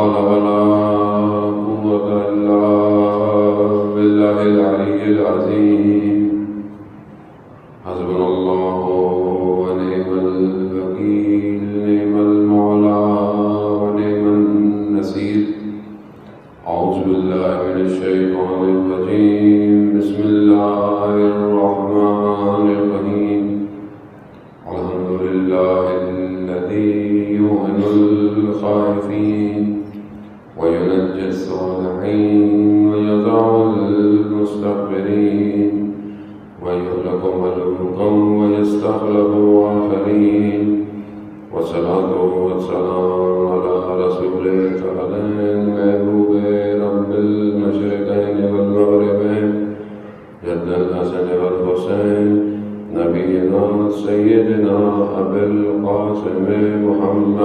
حول ولا قوة إلا بالله العلي العظيم حسبنا الله ونعم الوكيل نعم المولى ونعم النصير أعوذ بالله من الشيطان الرجيم بسم الله الرحمن الرحيم الحمد لله الذي يهن الخائفين وينجي الصالحين ويضع المستكبرين ويهلك ملوكا ويستخلف آخرين والصلاة والسلام على رسول الثقلين محبوب رب المشرقين والمغربين جد الحسن والحسين نبينا سيدنا أبي القاسم محمد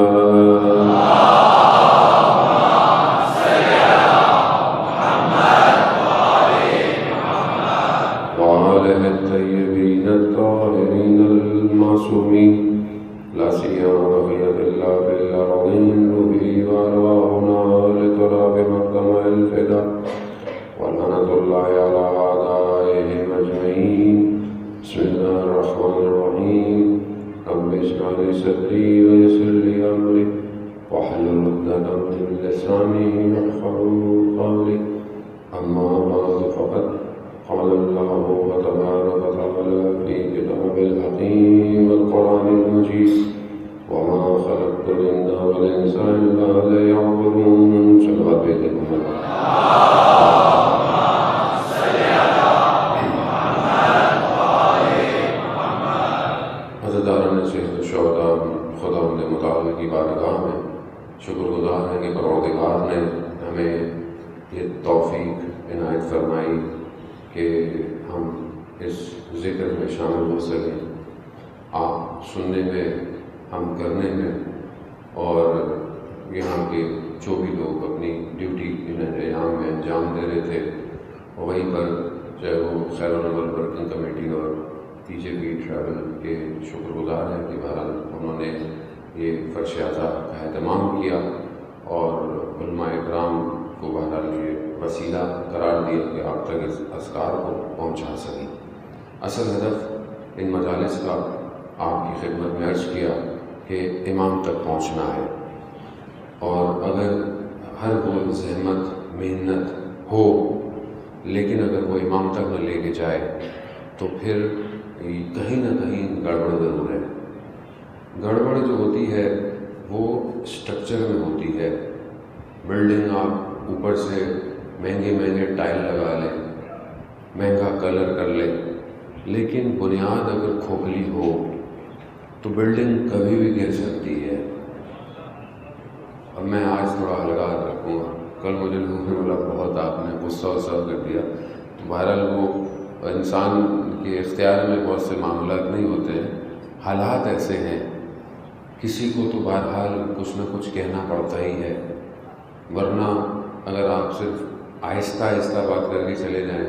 وآله الطيبين الطاهرين المعصومين لا سيما بقية الله في الأرضين روحي وأرواحنا لتراب مقدمة الفداء ولعنة الله على أعدائهم أجمعين بسم الله الرحمن الرحيم رب اشرح لي صدري ويسر لي أمري واحلل عقدة من لساني يفقهوا قولي أما بعد فقد قال الله تبارك وتعالى في كتاب الحكيم والقرآن المجيد وما خلقت الجن والإنس إلا ليعبدون صلوات بيتكم عزیزان صحت الشہداء خداوند متعال کی بارگاہ میں شکر گزار ہیں کہ پروردگار نے ہمیں یہ توفیق عنایت فرمائی کہ ہم اس ذکر میں شامل ہو سکیں، آپ سننے میں، ہم کرنے میں، اور یہاں کے جو بھی لوگ اپنی ڈیوٹی انجام میں انجام دے رہے تھے وہیں پر، چاہے وہ خیر العمل ورکنگ کمیٹی اور پی جے پی ٹریول کے شکر گزار ہیں کہ بہرحال انہوں نے یہ فرش عطا کا اہتمام کیا اور علماء اکرام کو بہرحال یہ وسیلہ قرار دیا کہ آپ تک اس اذکار کو پہنچا سکیں۔ اصل ہدف ان مجالس کا آپ کی خدمت میں عرض کیا کہ امام تک پہنچنا ہے، اور اگر ہر کوئی زحمت محنت ہو لیکن اگر وہ امام تک نہ لے کے جائے تو پھر کہیں نہ کہیں گڑبڑ ضرور ہے۔ گڑبڑ جو ہوتی ہے وہ اسٹرکچر میں ہوتی ہے۔ بلڈنگ آپ اوپر سے مہنگے مہنگے ٹائل لگا لیں، مہنگا کلر کر لیں، لیکن بنیاد اگر کھوکھلی ہو تو بلڈنگ کبھی بھی گر سکتی ہے۔ اب میں آج تھوڑا الگا رکھوں گا، کل مجھے لوگوں نے بولا بہت آپ نے غصہ کر دیا، تو بہرحال وہ انسان کے اختیار میں بہت سے معاملات نہیں ہوتے ہیں، حالات ایسے ہیں، کسی کو تو بہرحال کچھ نہ کچھ کہنا پڑتا ہی ہے، ورنہ اگر آپ صرف آہستہ آہستہ بات کر کے چلے جائیں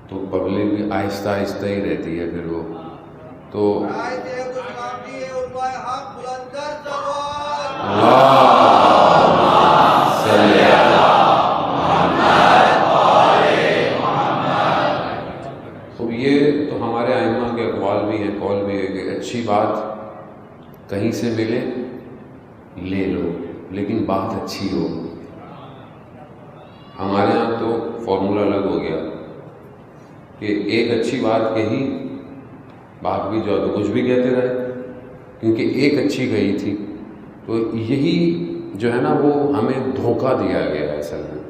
تو پبلک بھی آہستہ آہستہ ہی رہتی ہے، پھر وہ تو یہ تو ہمارے ائمہ کے اقوال بھی ہیں، قول بھی ہے کہ اچھی بات کہیں سے ملے لے لو لیکن بات اچھی ہو۔ ہمارے ہاں تو فارمولہ الگ ہو گیا کہ ایک اچھی بات کہی، بات بھی جو تو کچھ بھی کہتے رہے، کیونکہ ایک اچھی کہی تھی۔ تو یہی جو ہے نا وہ ہمیں دھوکہ دیا گیا ہے، اصل میں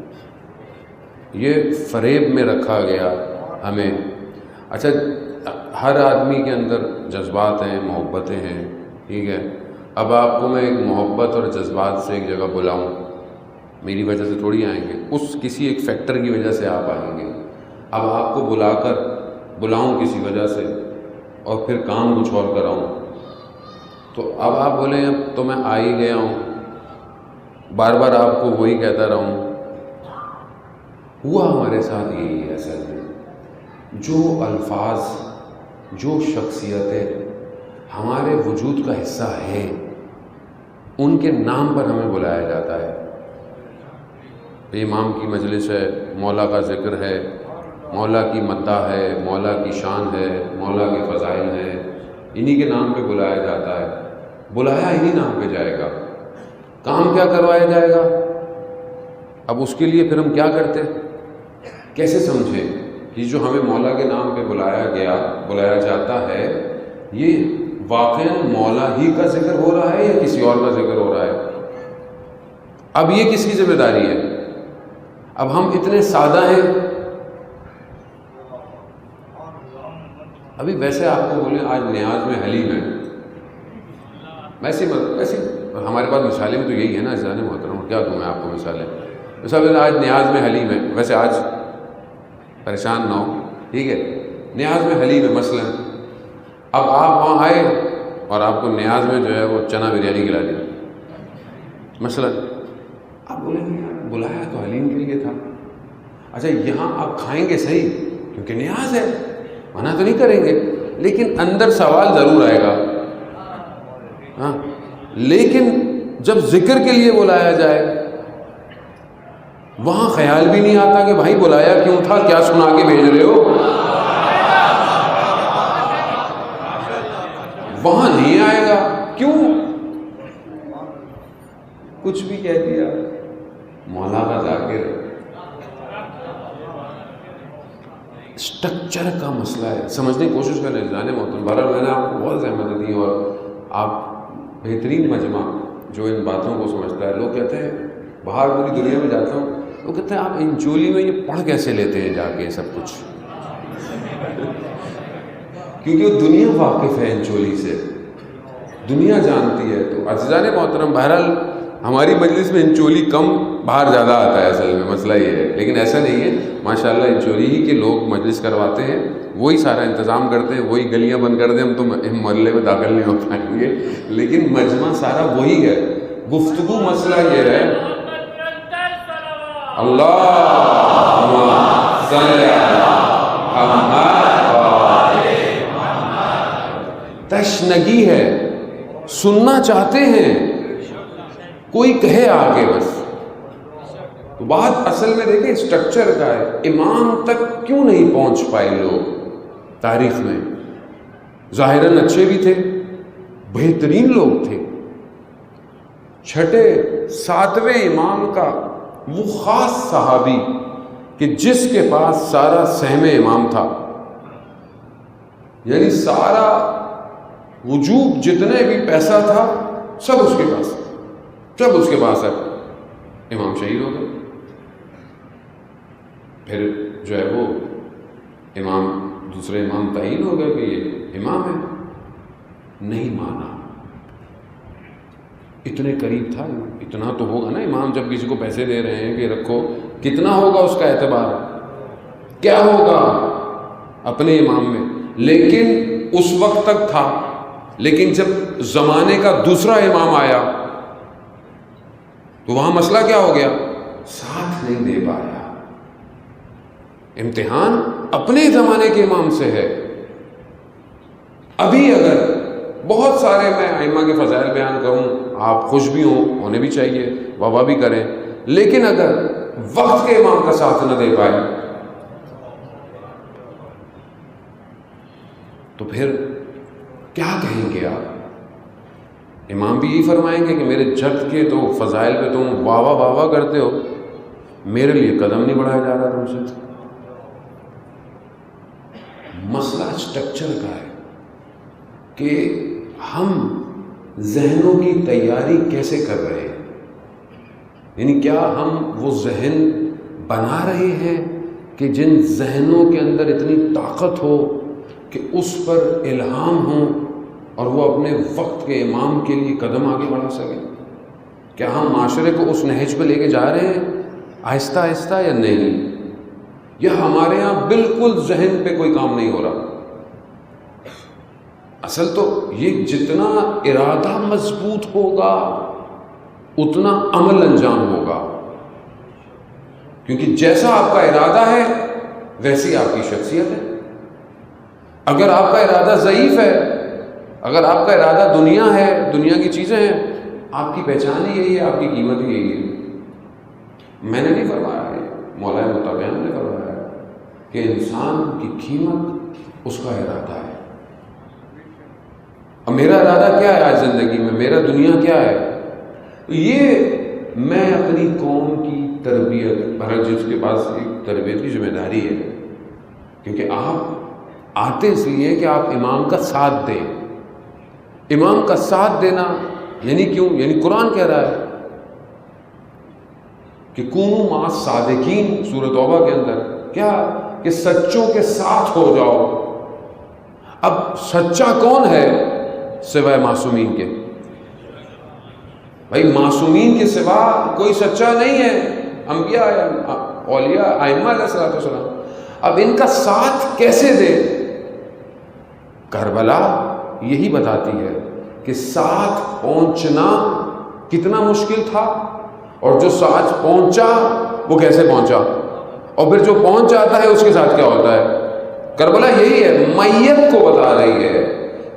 یہ فریب میں رکھا گیا ہمیں۔ اچھا، ہر آدمی کے اندر جذبات ہیں، محبتیں ہیں، ٹھیک ہے، اب آپ کو میں ایک محبت اور جذبات سے ایک جگہ بلاؤں، میری وجہ سے تھوڑی آئیں گے، اس کسی ایک فیکٹر کی وجہ سے آپ آئیں گے۔ اب آپ کو بلاؤں کسی وجہ سے اور پھر کام کچھ اور کراؤں، تو اب آپ بولیں اب تو میں آ ہی گیا ہوں، بار بار آپ کو وہی کہتا رہوں۔ ہوا ہمارے ساتھ یہی ہے اصل میں، جو الفاظ، جو شخصیتیں ہمارے وجود کا حصہ ہیں ان کے نام پر ہمیں بلایا جاتا ہے، امام کی مجلس ہے، مولا کا ذکر ہے، مولا کی مدح ہے، مولا کی شان ہے، مولا کے فضائل ہیں، انہی کے نام پہ بلایا جاتا ہے، بلایا انہی نام پہ جائے گا، کام کیا کروایا جائے گا؟ اب اس کے لیے پھر ہم کیا کرتے، کیسے سمجھیں کہ جو ہمیں مولا کے نام پہ بلایا جاتا ہے، یہ واقعاً مولا ہی کا ذکر ہو رہا ہے یا کسی اور کا ذکر ہو رہا ہے؟ اب یہ کس کی ذمہ داری ہے؟ اب ہم اتنے سادہ ہیں، ابھی ویسے آپ کو بولیں آج نیاز میں حلیم ہے، ویسے ہمارے پاس مثالیں بھی تو یہی ہے نا عزیزان محترم، کیا دوں میں آپ کو مثالیں؟ مثلا آج نیاز میں حلیم ہے، ویسے آج پریشان نہ ہو، ٹھیک ہے، نیاز میں حلیم ہے مثلا، اب آپ وہاں آئے اور آپ کو نیاز میں جو ہے وہ چنا بریانی کھلا دی مثلا، آپ بولیں گے یار بلایا تو حلیم کے لیے تھا، اچھا یہاں آپ کھائیں گے صحیح کیونکہ نیاز ہے، منع تو نہیں کریں گے، لیکن اندر سوال ضرور آئے گا، ہاں، لیکن جب ذکر کے لیے بلایا جائے وہاں خیال بھی نہیں آتا کہ بھائی بلایا کیوں تھا، کیا سنا کے بھیج رہے ہو، وہاں نہیں آئے گا، کیوں؟ کچھ بھی کہہ دیا، مولا کا ذاکر، اسٹرکچر کا مسئلہ ہے، سمجھنے کی کوشش کریں جانے محترم، بہرحال میں نے آپ کو بہت زحمت دی اور آپ بہترین مجمع جو ان باتوں کو سمجھتا ہے، لوگ کہتے ہیں باہر پوری دنیا میں جاتا ہوں، وہ کہتے ہیں آپ انچولی میں یہ پڑھ کیسے لیتے ہیں جا کے سب کچھ، کیونکہ وہ دنیا واقف ہے انچولی سے، دنیا جانتی ہے، تو عزیزان محترم بہرحال ہماری مجلس میں انچولی کم، باہر زیادہ آتا ہے، اصل میں مسئلہ یہ ہے، لیکن ایسا نہیں ہے، ماشاءاللہ انچولی ہی کے لوگ مجلس کرواتے ہیں، وہی سارا انتظام کرتے ہیں، وہی گلیاں بند کر دیں ہم تو محلے میں داخل نہیں ہو پائیں گے، لیکن مجمع سارا وہی ہے، گفتگو مسئلہ یہ ہے، اللہم صلی علی محمد، تشنگی ہے، سننا چاہتے ہیں، کوئی کہے آگے بس، تو بات اصل میں دیکھیں اسٹرکچر کا ہے، امام تک کیوں نہیں پہنچ پائے لوگ تاریخ میں؟ ظاہراً اچھے بھی تھے، بہترین لوگ تھے، چھٹے ساتویں امام کا وہ خاص صحابی کہ جس کے پاس سارا سہم امام تھا، یعنی سارا وجوب جتنے بھی پیسہ تھا سب اس کے پاس، سب اس کے پاس ہے، امام شہید ہو گئے، پھر جو ہے وہ امام دوسرے امام تعین ہو گئے کہ یہ امام ہے، نہیں مانا، اتنے قریب تھا، اتنا تو ہوگا نا، امام جب کسی کو پیسے دے رہے ہیں کہ رکھو، کتنا ہوگا اس کا اعتبار، کیا ہوگا اپنے امام میں، لیکن اس وقت تک تھا، لیکن جب زمانے کا دوسرا امام آیا تو وہاں مسئلہ کیا ہو گیا، ساتھ نہیں دے پایا، امتحان اپنے زمانے کے امام سے ہے۔ ابھی اگر بہت سارے میں ائمہ کے فضائل بیان کروں، آپ خوش بھی ہوں، ہونے بھی چاہیے، واہ واہ بھی کریں، لیکن اگر وقت کے امام کا ساتھ نہ دے پائے تو پھر کیا کہیں گے آپ؟ امام بھی یہی فرمائیں گے کہ میرے جد کے تو فضائل پہ تم واہ واہ واہ واہ کرتے ہو، میرے لیے قدم نہیں بڑھایا جا رہا تم سے۔ مسئلہ اسٹرکچر کا ہے کہ ہم ذہنوں کی تیاری کیسے کر رہے ہیں، یعنی کیا ہم وہ ذہن بنا رہے ہیں کہ جن ذہنوں کے اندر اتنی طاقت ہو کہ اس پر الہام ہو اور وہ اپنے وقت کے امام کے لیے قدم آگے بڑھا سکیں؟ کیا ہم معاشرے کو اس نہج پہ لے کے جا رہے ہیں آہستہ آہستہ یا نہیں؟ یا ہمارے ہاں بالکل ذہن پہ کوئی کام نہیں ہو رہا؟ اصل تو یہ جتنا ارادہ مضبوط ہوگا اتنا عمل انجام ہوگا، کیونکہ جیسا آپ کا ارادہ ہے ویسی آپ کی شخصیت ہے۔ اگر آپ کا ارادہ ضعیف ہے، اگر آپ کا ارادہ دنیا ہے، دنیا کی چیزیں ہیں، آپ کی پہچان ہی یہی ہے، آپ کی قیمت ہی یہی ہے۔ میں نے نہیں فرمایا، مولا متقین نے فرمایا کہ انسان کی قیمت اس کا ارادہ ہے. اب میرا ارادہ کیا ہے آج زندگی میں، میرا دنیا کیا ہے؟ یہ میں اپنی قوم کی تربیت، بہرحال جس کے پاس ایک تربیت کی ذمہ داری ہے، کیونکہ آپ آتے اس لیے کہ آپ امام کا ساتھ دیں. امام کا ساتھ دینا یعنی کیوں؟ یعنی قرآن کہہ رہا ہے کہ کونوا مع الصادقین، سورۃ توبہ کے اندر کیا کہ سچوں کے ساتھ ہو جاؤ. اب سچا کون ہے سوائے معصومین کے؟ بھائی معصومین کے سوا کوئی سچا نہیں ہے. انبیاء، اولیاء، ائمہ علیہ الصلوۃ والسلام. اب ان کا ساتھ کیسے دے؟ کربلا یہی بتاتی ہے کہ ساتھ پہنچنا کتنا مشکل تھا، اور جو ساتھ پہنچا وہ کیسے پہنچا، اور پھر جو پہنچ جاتا ہے اس کے ساتھ کیا ہوتا ہے. کربلا یہی ہے، میت کو بتا رہی ہے.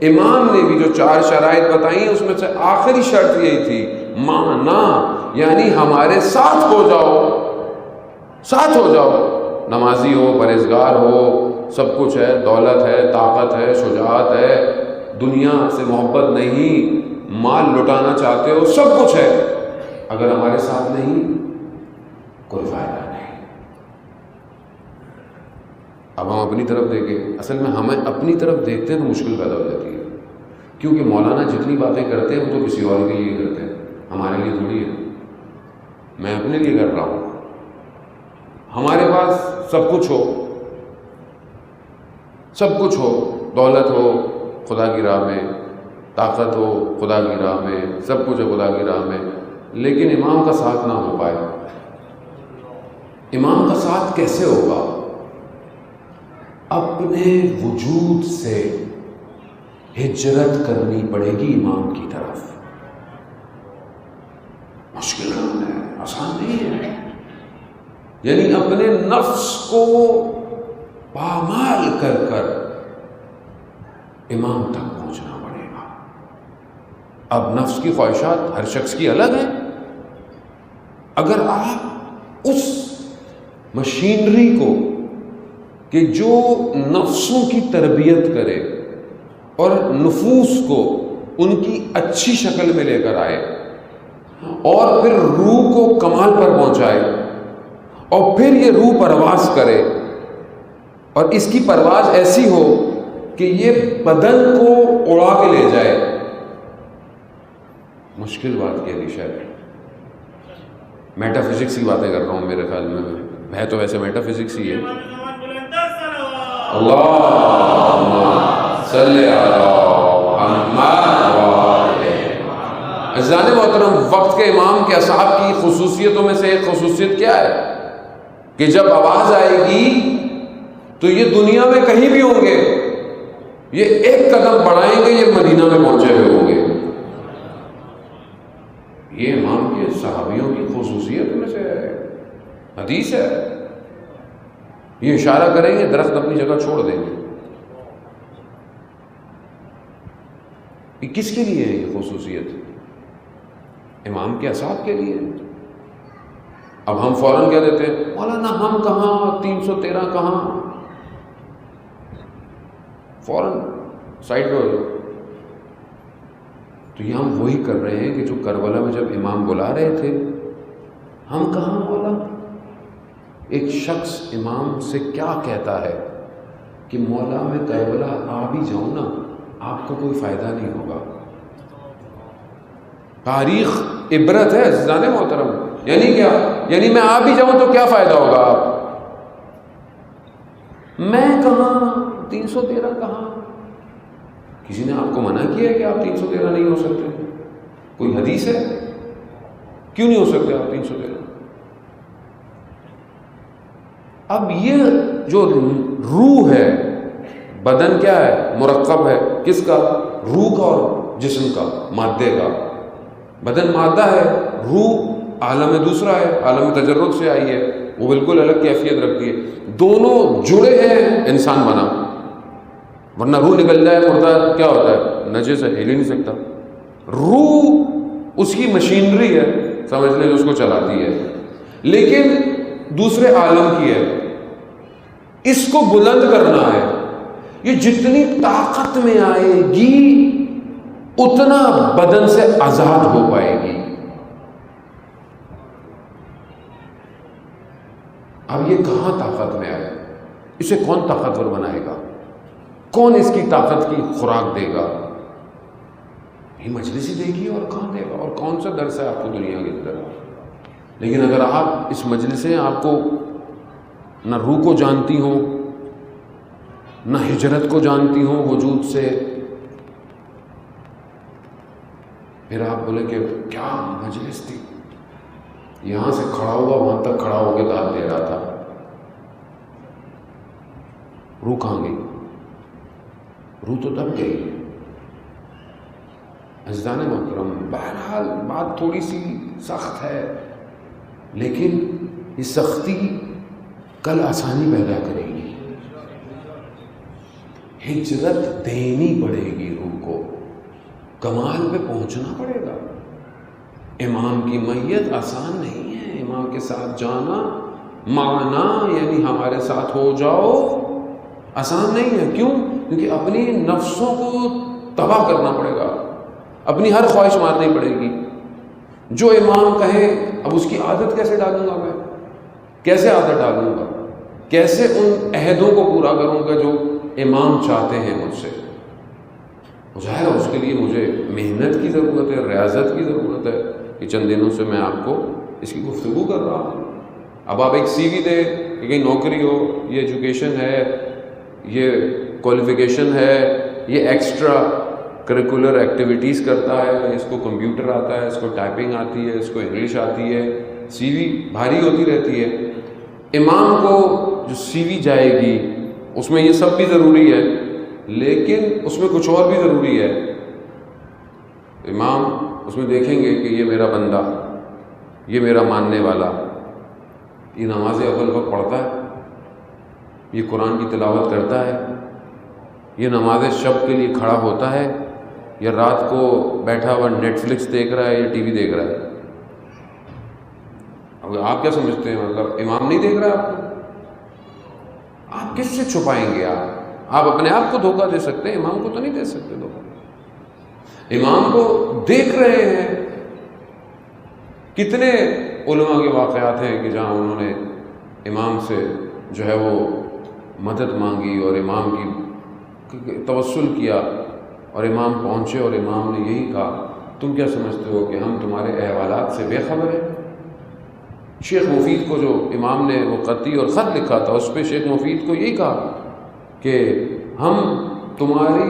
امام نے بھی جو 4 شرائط بتائیں اس میں سے آخری شرط یہی تھی، مانا، یعنی ہمارے ساتھ ہو جاؤ، ساتھ ہو جاؤ. نمازی ہو، پرہیزگار ہو، سب کچھ ہے، دولت ہے، طاقت ہے، شجاعت ہے، دنیا سے محبت نہیں، مال لٹانا چاہتے ہو، سب کچھ ہے، اگر ہمارے ساتھ نہیں کوئی فائدہ نہیں. اب ہم اپنی طرف دیکھیں، اصل میں ہمیں اپنی طرف دیکھتے ہیں تو مشکل پیدا ہو جاتی ہے، کیونکہ مولانا جتنی باتیں کرتے ہیں وہ تو کسی اور کے لیے کرتے ہیں، ہمارے لیے تھوڑی ہے. میں اپنے لیے کر رہا ہوں. ہمارے پاس سب کچھ ہو، سب کچھ ہو، دولت ہو خدا کی راہ میں، طاقت ہو خدا کی راہ میں، سب کچھ ہے خدا کی راہ میں، لیکن امام کا ساتھ نہ ہو پائے. امام کا ساتھ کیسے ہوگا؟ اپنے وجود سے ہجرت کرنی پڑے گی امام کی طرف. مشکل کام ہے، آسان نہیں ہے. یعنی اپنے نفس کو پامال کر کر امام تک پہنچنا پڑے گا. اب نفس کی خواہشات ہر شخص کی الگ ہیں. اگر آپ اس مشینری کو کہ جو نفسوں کی تربیت کرے اور نفوس کو ان کی اچھی شکل میں لے کر آئے اور پھر روح کو کمال پر پہنچائے اور پھر یہ روح پرواز کرے، اور اس کی پرواز ایسی ہو کہ یہ بدن کو اڑا کے لے جائے، مشکل بات کی علی شاید. میٹا فزکس کی باتیں کر رہا ہوں، میرے خیال میں ہے تو ویسے میٹا فزکس ہی ہے. اللہم صلی علی محمد عزیزان محترم، وقت کے امام کے اصحاب کی خصوصیتوں میں سے ایک خصوصیت کیا ہے کہ جب آواز آئے گی تو یہ دنیا میں کہیں بھی ہوں گے، یہ ایک قدم بڑھائیں گے، یہ مدینہ میں پہنچے ہوئے ہوں گے. یہ امام کے صحابیوں کی خصوصیت میں سے ہے، حدیث ہے. یہ اشارہ کریں گے، درخت اپنی جگہ چھوڑ دیں گے. یہ کس کے لیے ہے یہ خصوصیت؟ امام کے اصحاب کے لیے. اب ہم فوراً کہہ دیتے ہیں مولانا ہم کہاں، 313 کہاں، فوراً سائڈ پہ ہو جاؤ. تو یہ ہم وہی کر رہے ہیں کہ جو کربلا میں جب امام بلا رہے تھے، ہم کہاں مولا. ایک شخص امام سے کیا کہتا ہے کہ مولا میں کربلا آ بھی جاؤں نا، آپ کو کوئی فائدہ نہیں ہوگا. تاریخ عبرت ہے عزیزان محترم. یعنی کیا؟ یعنی میں آ بھی جاؤں تو کیا فائدہ ہوگا آپ؟ میں کہاں، 313 کہاں؟ کسی نے آپ کو منع کیا ہے کہ آپ 313 نہیں ہو سکتے؟ کوئی حدیث ہے؟ کیوں نہیں ہو سکتے آپ 313؟ اب یہ جو روح ہے، بدن کیا ہے؟ مرکب ہے کس کا؟ روح کا اور جسم کا، مادے کا. بدن مادہ ہے، روح عالم دوسرا ہے، عالم تجرد سے آئی ہے، وہ بالکل الگ کیفیت رکھتی ہے. دونوں جڑے ہیں، انسان بنا. ورنہ روح نکل جائے مردہ کیا ہوتا ہے؟ نجس ہے، ہل ہی نہیں سکتا. روح اس کی مشینری ہے، سمجھ لیں، جو اس کو چلاتی ہے. لیکن دوسرے عالم کی ہے، اس کو بلند کرنا ہے. یہ جتنی طاقت میں آئے گی اتنا بدن سے آزاد ہو پائے گی. اب یہ کہاں طاقت میں آئے؟ اسے کون طاقتور بنائے گا؟ کون اس کی طاقت کی خوراک دے گا؟ یہ مجلس ہی دے گی، اور کہاں دے گا؟ اور کون سا درس ہے آپ کو دنیا کے اندر؟ لیکن اگر آپ اس مجلس سے آپ کو نہ روح کو جانتی ہوں، نہ ہجرت کو جانتی ہوں وجود سے، پھر آپ بولے کہ کیا مجلس تھی، یہاں سے کھڑا ہوا وہاں تک کھڑا ہو کے داد دے رہا تھا، روح کہاں گئی؟ روح تو دب گئی. عزیزان محترم، بہرحال بات تھوڑی سی سخت ہے، لیکن یہ سختی کل آسانی پیدا کرے گی. ہجرت دینی پڑے گی، روح کو کمال پہ پہنچنا پڑے گا. امام کی میت آسان نہیں ہے. امام کے ساتھ جانا معنا یعنی ہمارے ساتھ ہو جاؤ آسان نہیں ہے. کیوں؟ کیونکہ اپنی نفسوں کو تباہ کرنا پڑے گا، اپنی ہر خواہش مارنی پڑے گی. جو امام کہے اب اس کی عادت کیسے ڈالوں گا میں؟ کیسے عادت ڈالوں گا؟ کیسے ان عہدوں کو پورا کروں گا جو امام چاہتے ہیں مجھ سے؟ ظاہر ہے اس کے لیے مجھے محنت کی ضرورت ہے، ریاضت کی ضرورت ہے. کہ چند دنوں سے میں آپ کو اس کی گفتگو کر رہا ہوں. اب آپ ایک سی وی دیں کہ کہیں نوکری ہو، یہ ایجوکیشن ہے، یہ کوالیفیکیشن ہے، یہ ایکسٹرا کریکولر ایکٹیویٹیز کرتا ہے، اس کو کمپیوٹر آتا ہے، اس کو ٹائپنگ آتی ہے، اس کو انگلش آتی ہے. سی وی بھاری ہوتی رہتی ہے. امام کو جو سی وی جائے گی اس میں یہ سب بھی ضروری ہے، لیکن اس میں کچھ اور بھی ضروری ہے. امام اس میں دیکھیں گے کہ یہ میرا بندہ، یہ میرا ماننے والا، یہ نماز اول وقت پڑھتا ہے، یہ قرآن کی تلاوت کرتا ہے، یہ نماز شب کے لیے کھڑا ہوتا ہے، یا رات کو بیٹھا ہوا نیٹ فلکس دیکھ رہا ہے یا ٹی وی دیکھ رہا ہے. اب آپ کیا سمجھتے ہیں؟ مطلب امام نہیں دیکھ رہا ہے آپ کو؟ آپ کس سے چھپائیں گے؟ آپ اپنے آپ کو دھوکہ دے سکتے ہیں، امام کو تو نہیں دے سکتے دھوکہ. امام کو دیکھ رہے ہیں. کتنے علماء کے واقعات ہیں کہ جہاں انہوں نے امام سے جو ہے وہ مدد مانگی اور امام کی توسل کیا، اور امام پہنچے اور امام نے یہی کہا تم کیا سمجھتے ہو کہ ہم تمہارے احوالات سے بے خبر ہیں؟ شیخ مفید کو جو امام نے وہ قطعی اور خط لکھا تھا اس پہ شیخ مفید کو یہی کہا کہ ہم تمہاری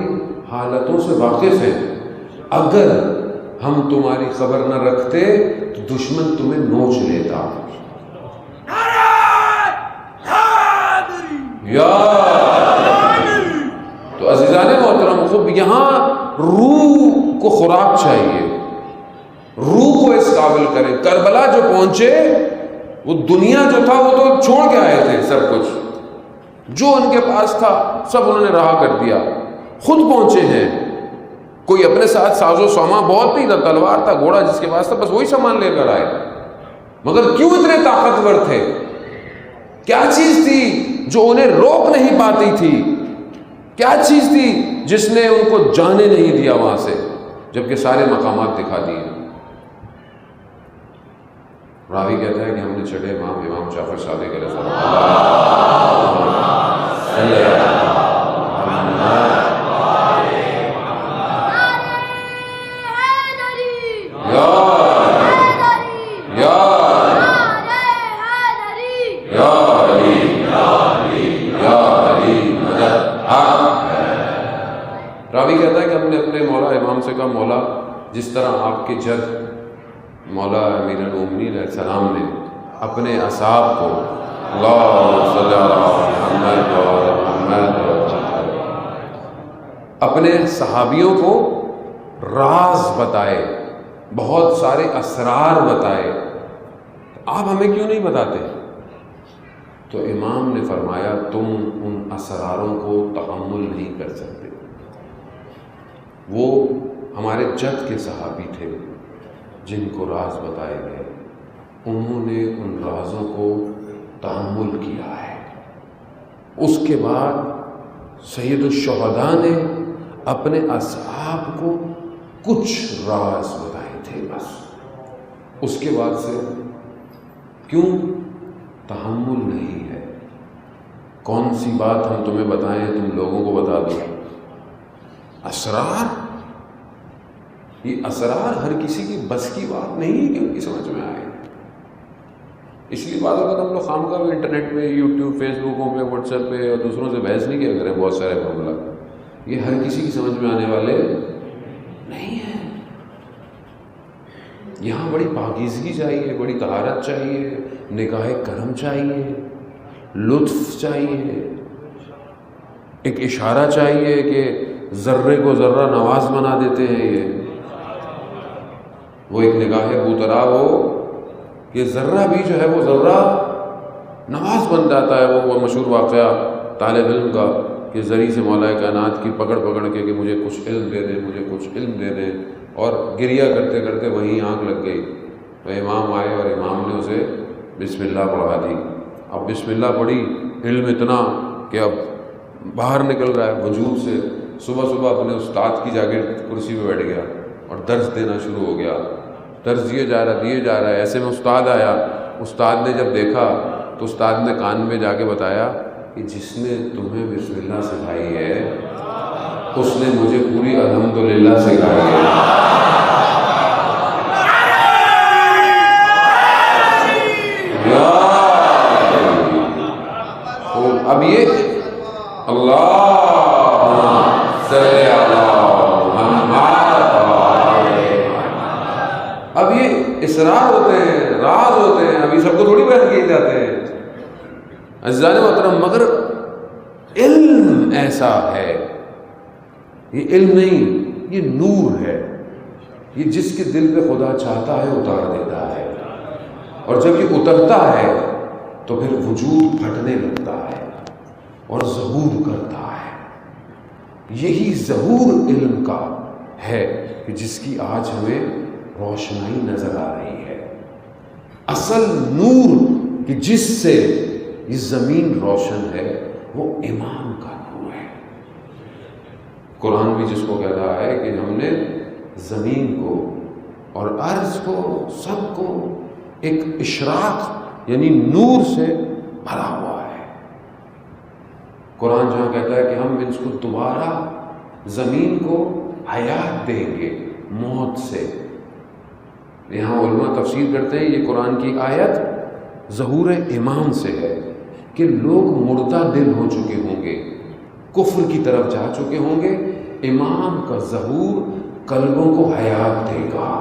حالتوں سے واقف ہیں، اگر ہم تمہاری خبر نہ رکھتے تو دشمن تمہیں نوچ لیتا. یا تو عزیزان محترم، خوب یہاں روح کو خوراک چاہیے، روح کو اس قابل کرے. کربلا جو پہنچے وہ دنیا جو تھا وہ تو چھوڑ کے آئے تھے، سب کچھ جو ان کے پاس تھا سب انہوں نے رہا کر دیا، خود پہنچے ہیں. کوئی اپنے ساتھ ساز و سامان بہت نہیں تھا، تلوار تھا، گھوڑا جس کے پاس تھا، بس وہی سامان لے کر آئے. مگر کیوں اتنے طاقتور تھے؟ کیا چیز تھی جو انہیں روک نہیں پاتی تھی؟ کیا چیز تھی جس نے ان کو جانے نہیں دیا وہاں سے، جبکہ سارے مقامات دکھا دیے؟ راوی کہتا ہے کہ ہم نے چھٹے امام جعفر صادق علیہ راوی کہتا ہے کہ ہم نے اپنے مولا امام سے کہا مولا جس طرح آپ کے جد مولا امیر المومنین علیہ السلام نے اپنے اصحاب کو اللہم صلی علی محمد اپنے صحابیوں کو راز بتائے، بہت سارے اسرار بتائے، آپ ہمیں کیوں نہیں بتاتے؟ تو امام نے فرمایا تم ان اسراروں کو تحمل نہیں کر سکتے. وہ ہمارے جد کے صحابی تھے جن کو راز بتائے گئے. انہوں نے ان رازوں کو تحمل کیا ہے۔ اس کے بعد سید الشہداء نے اپنے اصحاب کو کچھ راز بتائے تھے بس، اس کے بعد سے کیوں تحمل نہیں ہے۔ کون سی بات ہم تمہیں بتائیں تم لوگوں کو بتا دو؟ اسرار، یہ اسرار ہر کسی کی بس کی بات نہیں ہے کہ ان کی سمجھ میں آئے۔ اس لیے بعض اوقات ہم لوگ خامخواہ انٹرنیٹ پہ، یوٹیوب، فیس بکوں پہ، واٹس ایپ پہ اور دوسروں سے بحث نہیں کیا کریں بہت سارے معاملات، یہ ہر کسی کی سمجھ میں آنے والے نہیں ہیں۔ یہاں بڑی پاکیزگی چاہیے، بڑی طہارت چاہیے، نگاہ کرم چاہیے، لطف چاہیے، ایک اشارہ چاہیے کہ ذرے کو ذرہ نواز بنا دیتے ہیں یہ، وہ ایک نگاہ بوترا ہو کہ ذرہ بھی جو ہے وہ ذرہ نواز بن جاتا ہے۔ وہ مشہور واقعہ طالب علم کا کہ زری سے مولا کائنات کی پکڑ کے کہ مجھے کچھ علم دے دیں، مجھے کچھ علم دے دیں، اور گریہ کرتے کرتے وہیں آنکھ لگ گئی۔ تو امام آئے اور امام نے اسے بسم اللہ پڑھا دی۔ اب بسم اللہ پڑھی، علم اتنا کہ اب باہر نکل رہا ہے وجود سے۔ صبح اپنے استاد کی جا کے کرسی پہ بیٹھ گیا اور درس دینا شروع ہو گیا، درس دیے جا رہا ہے۔ ایسے میں استاد آیا، استاد نے جب دیکھا تو استاد نے کان میں جا کے بتایا کہ جس نے تمہیں بسم اللہ سکھائی ہے اس نے مجھے پوری الحمدللہ سکھائی ہے۔ اب یہ اب یہ اسرار ہوتے ہیں، راز ہوتے ہیں، ابھی سب کو تھوڑی بیان کیے جاتے ہیں عزیزان محترم، مگر علم ایسا ہے، یہ علم نہیں، یہ نور ہے، یہ جس کے دل پہ خدا چاہتا ہے اتار دیتا ہے، اور جب یہ اترتا ہے تو پھر وجود پھٹنے لگتا ہے اور ظہور کرتا ہے۔ یہی ظہور علم کا ہے کہ جس کی آج ہمیں روشنائی نظر آ رہی ہے۔ اصل نور کہ جس سے یہ زمین روشن ہے وہ امام کا نور ہے۔ قرآن بھی جس کو کہہ رہا ہے کہ ہم نے زمین کو اور ارض کو سب کو ایک اشراق یعنی نور سے بھرا ہوا ہے۔ قرآن جہاں کہتا ہے کہ ہم اس کو دوبارہ زمین کو حیات دیں گے موت سے، یہاں علماء تفسیر کرتے ہیں یہ قرآن کی آیت ظہور امام سے ہے کہ لوگ مردہ دل ہو چکے ہوں گے، کفر کی طرف جا چکے ہوں گے، امام کا ظہور قلبوں کو حیات دے گا۔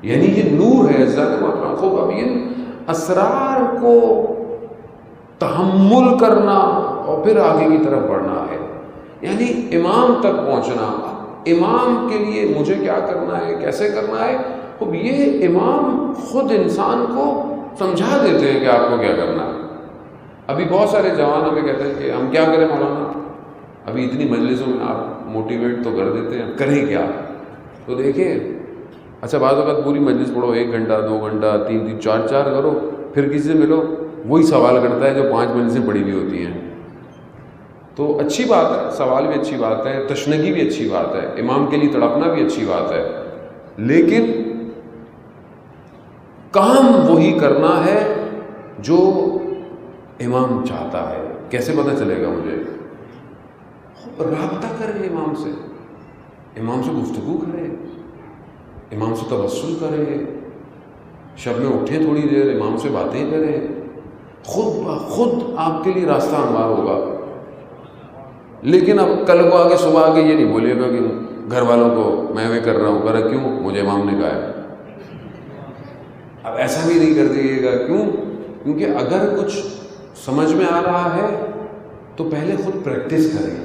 یعنی یہ نور ہے ذات محترم۔ خوب اب ان اسرار کو تحمل کرنا اور پھر آگے کی طرف بڑھنا ہے، یعنی امام تک پہنچنا۔ امام کے لیے مجھے کیا کرنا ہے، کیسے کرنا ہے، اب یہ امام خود انسان کو سمجھا دیتے ہیں کہ آپ کو کیا کرنا ہے۔ ابھی بہت سارے جوان ہمیں کہتے ہیں کہ ہم کیا کریں مولانا، ابھی اتنی مجلسوں میں آپ موٹیویٹ تو کر دیتے ہیں، کریں کیا؟ تو دیکھیں، اچھا بعض اوقات پوری مجلس پڑھو، 1 گھنٹہ 2 گھنٹہ 3 4 کرو، پھر کسی سے ملو وہی سوال کرتا ہے جو 5 مجلسیں پڑھی ہوئی ہوتی ہیں۔ تو اچھی بات ہے، سوال بھی اچھی بات ہے، تشنگی بھی اچھی بات ہے، امام کے لیے تڑپنا بھی اچھی بات ہے، لیکن کام وہی کرنا ہے جو امام چاہتا ہے۔ کیسے پتہ چلے گا مجھے؟ رابطہ کریں امام سے، امام سے گفتگو کریں، امام سے توسل کریں، شب میں اٹھیں تھوڑی دیر امام سے باتیں کریں، خود بخود آپ کے لیے راستہ ہموار ہوگا۔ لیکن اب کل کو آگے صبح آگے یہ نہیں بولیے گا کہ گھر والوں کو میں کر رہا ہوں، کرا کیوں؟ مجھے امام نے کہا ہے۔ اب ایسا بھی نہیں کر دیجیے گا، کیوں؟ کیونکہ اگر کچھ سمجھ میں آ رہا ہے تو پہلے خود پریکٹس کریں۔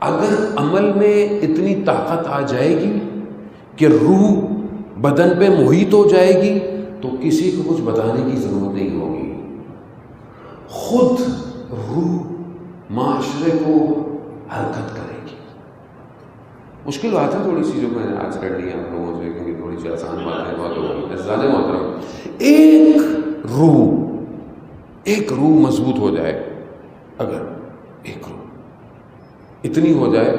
اگر عمل میں اتنی طاقت آ جائے گی کہ روح بدن پہ محیط ہو جائے گی تو کسی کو کچھ بتانے کی ضرورت نہیں ہوگی، خود روح معاشرے کو حرکت کرے گی۔ مشکل بات ہے تھوڑی سی جو میں نے آج کر لی آپ لوگوں سے، کیونکہ تھوڑی سی آسان باتیں بہت ہوگی. زیادہ محترم، ایک روح مضبوط ہو جائے، اگر ایک روح اتنی ہو جائے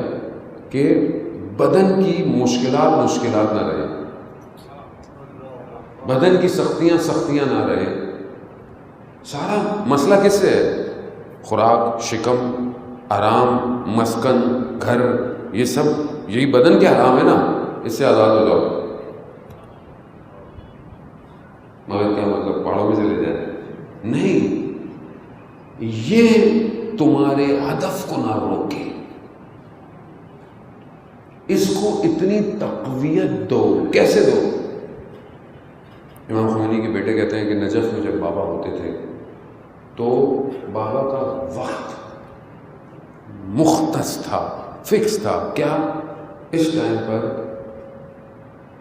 کہ بدن کی مشکلات نہ رہے، بدن کی سختیاں نہ رہے. سارا مسئلہ کس سے ہے؟ خوراک، شکم، آرام، مسکن، گھر، یہ سب یہی بدن کے حرام ہے نا. اس سے آزاد ہو جاؤ. مگر کیا مطلب پہاڑوں میں سے لے جائے؟ نہیں، یہ تمہارے ہدف کو نہ روکے، اس کو اتنی تقویت دو. کیسے دو؟ امام خمینی کے بیٹے کہتے ہیں کہ نجف میں جب بابا ہوتے تھے تو بابا کا وقت مختص تھا، فکس تھا. کیا؟ اس ٹائم پر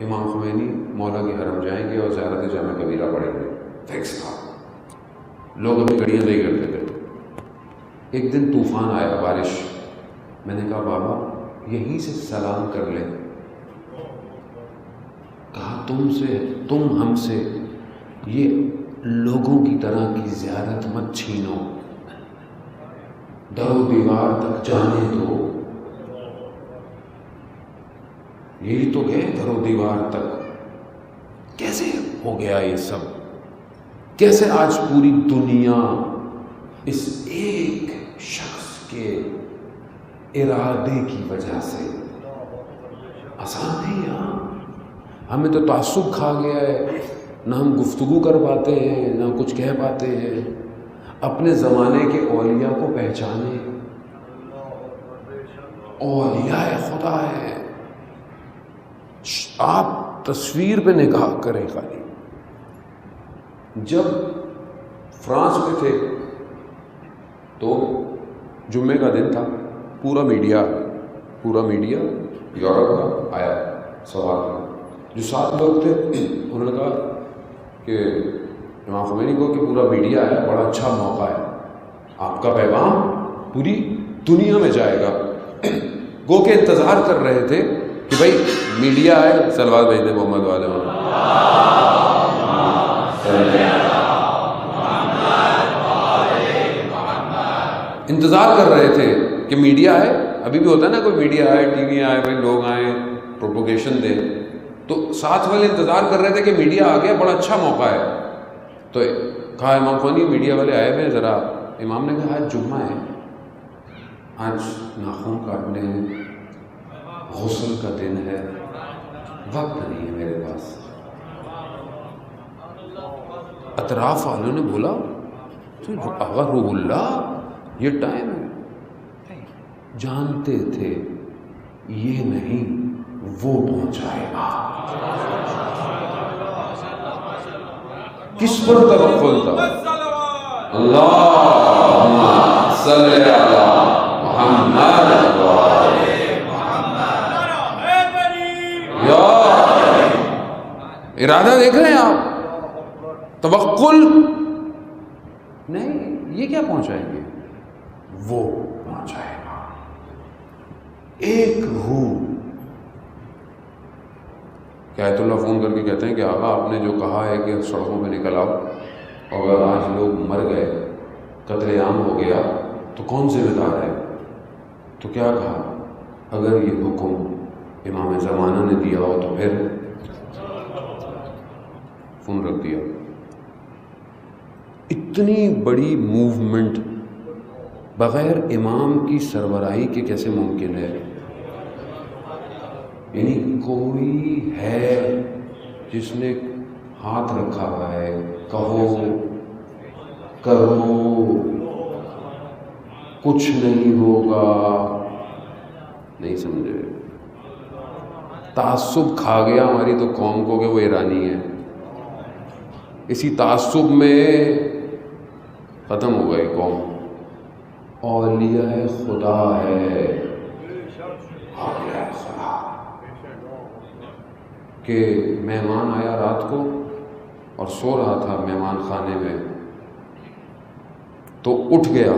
امام خمینی مولا کے حرم جائیں گے اور زیارت جامع کبیرہ پڑھیں گے. فکس تھا. لوگ اپنی گھڑیاں نہیں کرتے تھے. ایک دن طوفان آیا، بارش. میں نے کہا بابا یہیں سے سلام کر لیں. کہا تم ہم سے یہ لوگوں کی طرح کی زیارت مت چھینو، در و دیوار تک جانے دو. یہی تو گئے در و دیوار تک. کیسے ہو گیا یہ سب؟ کیسے آج پوری دنیا اس ایک شخص کے ارادے کی وجہ سے؟ آسان نہیں ہے. ہمیں تو تعصب کھا گیا ہے، نہ ہم گفتگو کر پاتے ہیں، نہ کچھ کہہ پاتے ہیں. اپنے زمانے کے اولیاء کو پہچانے. اولیاء خدا ہے. آپ تصویر پہ نگاہ کریں. خالی جب فرانس میں تھے تو جمعے کا دن تھا، پورا میڈیا یورپ کا آیا سوال میں. جو 7 لوگ تھے انہوں نے کہا کہ امام خمینی کو کہ پورا میڈیا ہے، بڑا اچھا موقع ہے، آپ کا پیغام پوری دنیا میں جائے گا. گو کے انتظار کر رہے تھے کہ بھائی میڈیا آئے، صلوات بھیج دیں محمد والے. انتظار کر رہے تھے کہ میڈیا آئے. ابھی بھی ہوتا ہے نا، کوئی میڈیا آئے، ٹی وی آئے، بھائی لوگ آئیں پروپوگیشن دیں. تو ساتھ والے انتظار کر رہے تھے کہ میڈیا آ گیا، بڑا اچھا موقع ہے. تو کہا امام خمینی میڈیا والے آئے ہوئے ذرا. امام نے کہا آج جمعہ ہے، آج ناخن کاٹنے، غسل کا دن ہے، وقت نہیں ہے میرے پاس. اطراف والوں نے بولا آغا روح اللہ یہ ٹائم ہے. جانتے تھے یہ نہیں وہ پہنچائے گا. کس پر توکل تھا؟ اللہم صلی علی محمد یا ارادہ دیکھ رہے ہیں آپ؟ توکل نہیں. یہ کیا پہنچائیں گے؟ وہ پہنچائے گا. ایک روح. کہ آیت اللہ فون کر کے کہتے ہیں کہ آقا آپ نے جو کہا ہے کہ سڑکوں پہ نکل آؤ، اور اگر آج لوگ مر گئے، قتل عام ہو گیا، تو کون ذمہ دار ہے؟ تو کیا کہا؟ اگر یہ حکم امام زمانہ نے دیا ہو تو پھر فون رکھ دیا. اتنی بڑی موومنٹ بغیر امام کی سربراہی کے کیسے ممکن ہے؟ یعنی کوئی ہے جس نے ہاتھ رکھا ہوا ہے، کہو کرو کچھ نہیں ہوگا. نہیں سمجھے؟ تعصب کھا گیا ہماری تو قوم کو کہ وہ ایرانی ہے. اسی تعصب میں ختم ہو گئی قوم. اولیاء خدا ہے، اولیاء خدا. کہ مہمان آیا رات کو اور سو رہا تھا مہمان خانے میں، تو اٹھ گیا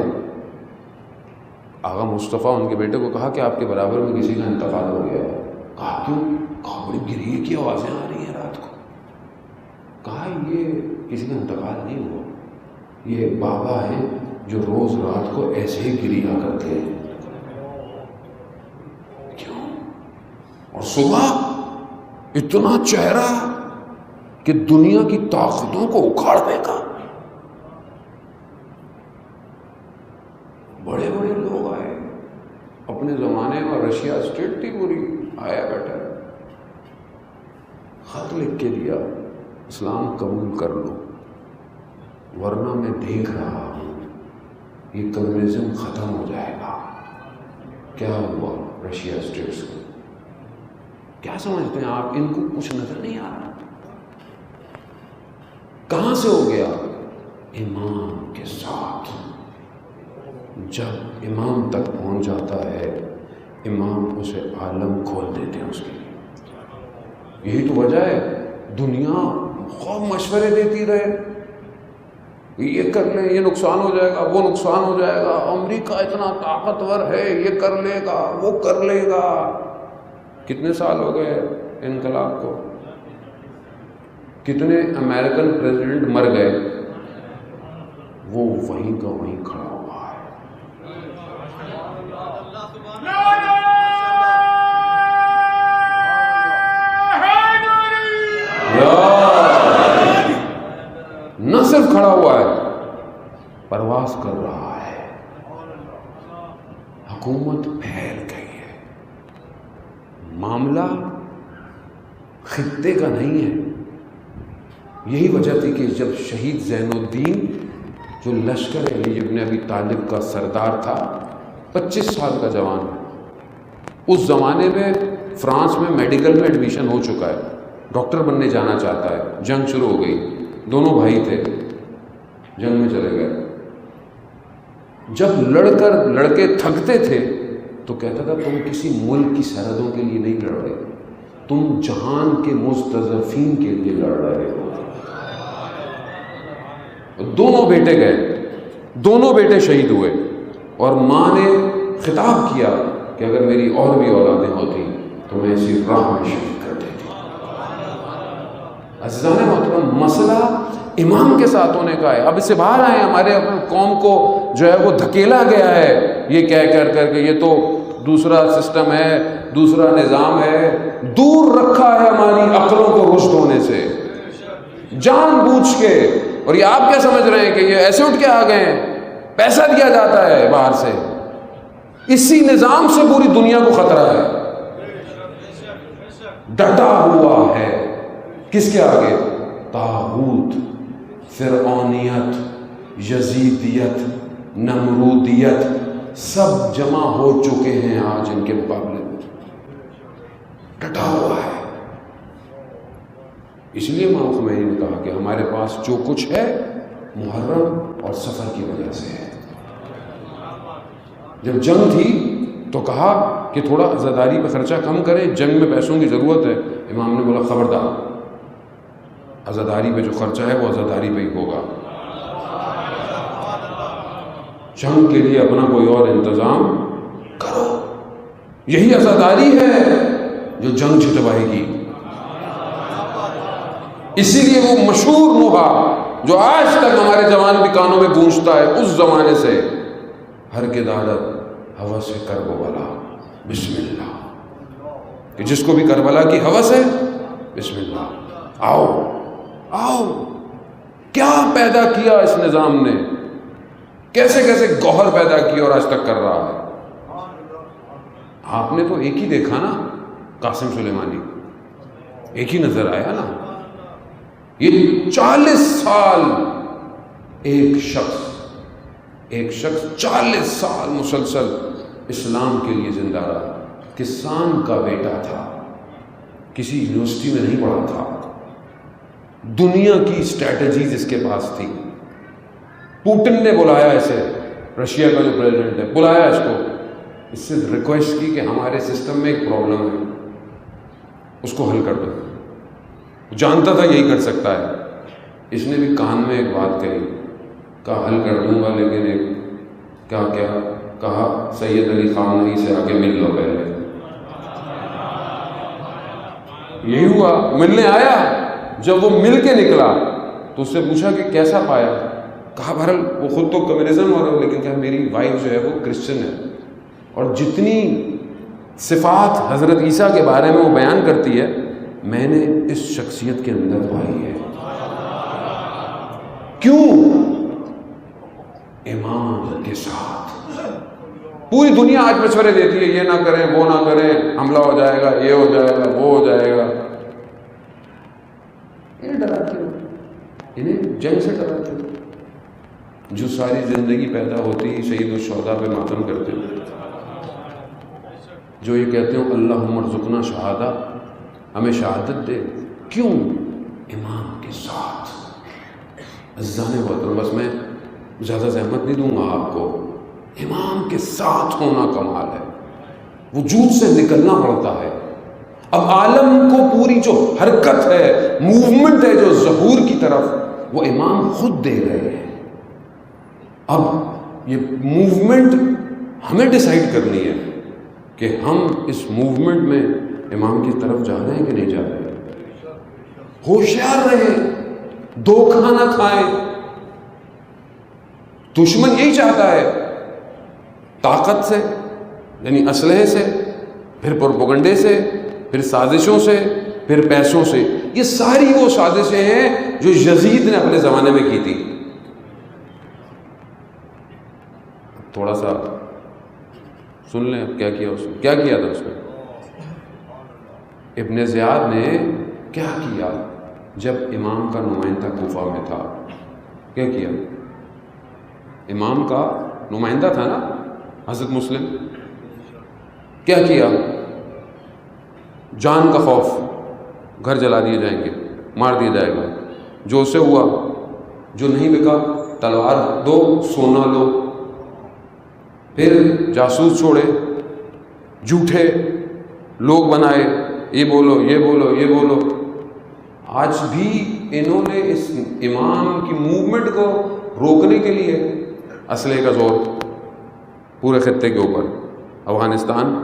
آغا مصطفیٰ ان کے بیٹے کو کہا کہ آپ کے برابر میں کسی کا انتقال ہو گیا ہے. کہا کیوں؟ کہا بڑی گریے کی آوازیں آ رہی ہیں رات کو. کہا یہ کسی کا انتقال نہیں ہوا، یہ بابا ہیں جو روز رات کو ایسے ہی گریا کرتے ہیں. کیوں؟ اور صبح اتنا چہرہ کہ دنیا کی طاقتوں کو اکھاڑنے کا. بڑے بڑے لوگ آئے اپنے زمانے میں، رشیا اسٹیٹ تھی پوری، آیا بیٹھا خط لکھ کے دیا اسلام قبول کر لو ورنہ میں دیکھ رہا ہوں یہ کمیونزم ختم ہو جائے گا. کیا ہوا رشیا اسٹیٹس کو؟ کیا سمجھتے ہیں آپ؟ ان کو کچھ نظر نہیں آ رہا. کہاں سے ہو گیا؟ امام کے ساتھ. جب امام تک پہنچ جاتا ہے امام اسے عالم کھول دیتے ہیں اس کے لیے. یہی تو وجہ ہے دنیا خوب مشورے دیتی رہے، یہ کر لیں یہ نقصان ہو جائے گا، وہ نقصان ہو جائے گا، امریکہ اتنا طاقتور ہے یہ کر لے گا وہ کر لے گا. کتنے سال ہو گئے انقلاب کو؟ کتنے امریکن پریزیڈنٹ مر گئے؟ وہ وہیں کا وہیں کھڑا ہوا ہے. نہ صرف کھڑا ہوا ہے، پرواز کر رہا ہے. حکومت پھیل گئی ہے. معاملہ خطے کا نہیں ہے. یہی وجہ تھی کہ جب شہید زین الدین جو لشکر علی ابن ابی طالب کا سردار تھا، 25 سال کا جوان، اس زمانے میں فرانس میں میڈیکل میں ایڈمیشن ہو چکا ہے، ڈاکٹر بننے جانا چاہتا ہے. جنگ شروع ہو گئی، دونوں بھائی تھے، جنگ میں چلے گئے. جب لڑکے تھکتے تھے تو کہتا تھا تم کسی ملک کی سرحدوں کے لیے نہیں لڑ رہے، تم جہان کے مستضعفین کے لیے لڑ رہے ہو. دونوں بیٹے گئے، دونوں بیٹے شہید ہوئے، اور ماں نے خطاب کیا کہ اگر میری اور بھی اولادیں ہوتی تو میں اسی راہ میں شہید کر دیتی. عزیزان محترم، مسئلہ امام کے ساتھ ہونے کا ہے. اب اس سے باہر آئے، ہمارے قوم کو جو ہے وہ دھکیلا گیا ہے یہ کہہ کر کہ یہ تو دوسرا سسٹم ہے، دوسرا نظام ہے. دور رکھا ہے ہماری عقلوں کو رشد ہونے سے جان بوجھ کے. اور یہ آپ کیا سمجھ رہے ہیں کہ یہ ایسے اٹھ کے آ گئے ہیں؟ پیسہ دیا جاتا ہے باہر سے. اسی نظام سے پوری دنیا کو خطرہ ہے. ڈٹا ہوا ہے کس کے آگے؟ طاغوت، فرعونیت، یزیدیت، نمرودیت، سب جمع ہو چکے ہیں آج ان کے مقابلے میں. ڈٹا ہوا ہے. اس لیے امام خمینی نے کہا کہ ہمارے پاس جو کچھ ہے محرم اور سفر کی وجہ سے ہے. جب جنگ تھی تو کہا کہ تھوڑا عزاداری پہ خرچہ کم کریں، جنگ میں پیسوں کی ضرورت ہے. امام نے بولا خبردار، عزاداری پہ جو خرچہ ہے وہ عزاداری پہ ہی ہوگا، جنگ کے لیے اپنا کوئی اور انتظام کرو. یہی عزاداری ہے جو جنگ جتوائی کی. اسی لیے وہ مشہور نوحہ جو آج تک ہمارے جوان بھی کانوں میں گونجتا ہے اس زمانے سے، ہر کے دادت ہوس کربلا بسم اللہ، کہ جس کو بھی کربلا کی ہوس ہے بسم اللہ، آؤ آؤ. کیا پیدا کیا اس نظام نے، کیسے کیسے گوہر پیدا کیا اور آج تک کر رہا ہے. آپ نے تو ایک ہی دیکھا نا، قاسم سلیمانی، ایک ہی نظر آیا نا. یہ 40 سال ایک شخص 40 سال مسلسل اسلام کے لیے زندہ رہا. کسان کا بیٹا تھا، کسی یونیورسٹی میں نہیں پڑھا تھا، دنیا کی اسٹریٹجیز اس کے پاس تھی. پوٹن نے بلایا اسے، رشیا کا جو پریزیڈنٹ ہے، بلایا اس کو، اس سے ریکویسٹ کی کہ ہمارے سسٹم میں ایک پرابلم ہے، اس کو حل کر دو. جانتا تھا یہی کر سکتا ہے. اس نے بھی کان میں ایک بات کہی، کہا حل کر دوں گا لیکن ایک کیا کہا سید علی خامنہئی سے آ کے مل لو پہلے. یہی ہوا, ملنے آیا. جب وہ مل کے نکلا تو اس سے پوچھا کہ کیسا پایا. کہا بہرحال وہ خود تو کمیونزم ہو رہا ہے, لیکن کیا میری وائف جو ہے وہ کرسچن ہے, اور جتنی صفات حضرت عیسیٰ کے بارے میں وہ بیان کرتی ہے میں نے اس شخصیت کے اندر پائی ہے. کیوں؟ ایمان کے ساتھ. پوری دنیا آج مشورے دیتی ہے, یہ نہ کریں, وہ نہ کریں, حملہ ہو جائے گا, یہ ہو جائے گا, وہ ہو جائے گا. انہیں ڈراتے ہو, انہیں جنگ سے ڈراتے ہو. جو ساری زندگی پیدا ہوتی ہی شہید الشہداء پہ ماتم کرتے ہو, جو یہ کہتے ہو اللہم ارزقنا شہادہ, ہمیں شہادت دے. کیوں؟ ایمان کے ساتھ. عزیزان محترم, بس میں زیادہ زحمت نہیں دوں گا آپ کو. ایمان کے ساتھ ہونا کمال ہے, وجود سے نکلنا پڑتا ہے. اب عالم کو پوری جو حرکت ہے, موومنٹ ہے جو ظہور کی طرف, وہ امام خود دے رہے ہیں. اب یہ موومنٹ ہمیں ڈیسائیڈ کرنی ہے کہ ہم اس موومنٹ میں امام کی طرف جا رہے ہیں کہ نہیں جا رہے ہیں. ہوشیار رہیں, دھوکہ نہ کھائیں. دشمن یہی چاہتا ہے, طاقت سے یعنی اسلحے سے, پھر پروپیگنڈے سے, پھر سازشوں سے, پھر پیسوں سے. یہ ساری وہ سازشیں ہیں جو یزید نے اپنے زمانے میں کی تھی. تھوڑا سا سن لیں کیا کیا اس نے, کیا کیا تھا اس نے. ابن زیاد نے کیا کیا جب امام کا نمائندہ کوفہ میں تھا؟ کیا کیا؟ امام کا نمائندہ تھا نا حضرت مسلم, کیا کیا؟ جان کا خوف, گھر جلا دیے جائیں گے, مار دیا جائے گا. جو اسے ہوا, جو نہیں بکا تلوار دو, سونا لو. پھر جاسوس چھوڑے, جھوٹے لوگ بنائے, یہ بولو, یہ بولو, یہ بولو. آج بھی انہوں نے اس امام کی موومنٹ کو روکنے کے لیے اسلحے کا زور پورے خطے کے اوپر, افغانستان,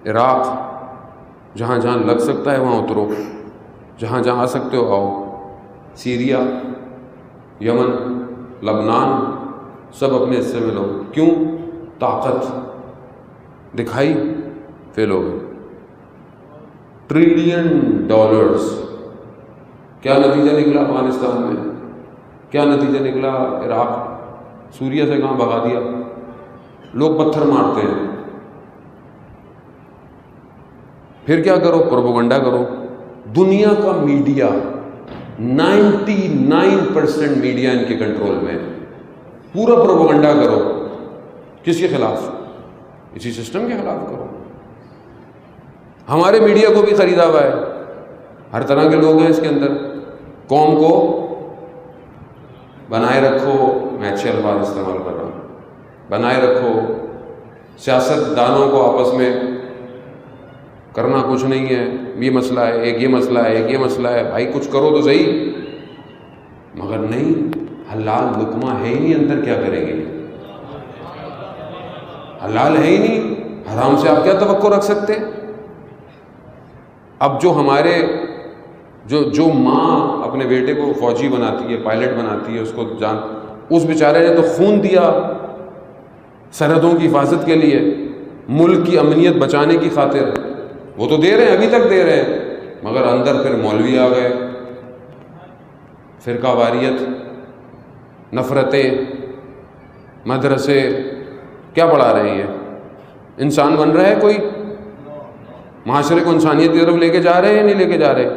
عراق, جہاں جہاں لگ سکتا ہے وہاں اترو, جہاں جہاں آ سکتے ہو آؤ. سیریا, یمن, لبنان, سب اپنے حصے میں لو. کیوں؟ طاقت دکھائی, فیل ہو گئے. $1 ٹریلین. کیا نتیجہ نکلا افغانستان میں؟ کیا نتیجہ نکلا عراق, سوریہ سے کہاں بھگا دیا. لوگ پتھر مارتے ہیں. پھر کیا کرو؟ پروپیگنڈا کرو. دنیا کا میڈیا 99% میڈیا ان کے کنٹرول میں, پورا پروپیگنڈا کرو. کس کے خلاف؟ اسی سسٹم کے خلاف کرو. ہمارے میڈیا کو بھی خریدا ہوا ہے, ہر طرح کے لوگ ہیں اس کے اندر. قوم کو بنائے رکھو, میں اچھے الفاظ استعمال کر رہا ہوں, بنائے رکھو. سیاست دانوں کو آپس میں کرنا کچھ نہیں ہے, یہ مسئلہ ہے, ایک یہ مسئلہ ہے, ایک یہ مسئلہ ہے. بھائی کچھ کرو تو صحیح. مگر نہیں, حلال لقمہ ہے ہی نہیں اندر, کیا کریں گے؟ حلال ہے ہی نہیں, حرام سے آپ کیا توقع رکھ سکتے؟ اب جو ہمارے جو ماں اپنے بیٹے کو فوجی بناتی ہے, پائلٹ بناتی ہے, اس کو اس بیچارے نے تو خون دیا سرحدوں کی حفاظت کے لیے, ملک کی امنیت بچانے کی خاطر. وہ تو دے رہے ہیں, ابھی تک دے رہے ہیں. مگر اندر پھر مولوی آ گئے, فرقہ واریت, نفرتیں, مدرسے. کیا پڑھا رہے ہیں؟ انسان بن رہا ہے کوئی؟ معاشرے کو انسانیت کی طرف لے کے جا رہے ہیں یا نہیں لے کے جا رہے؟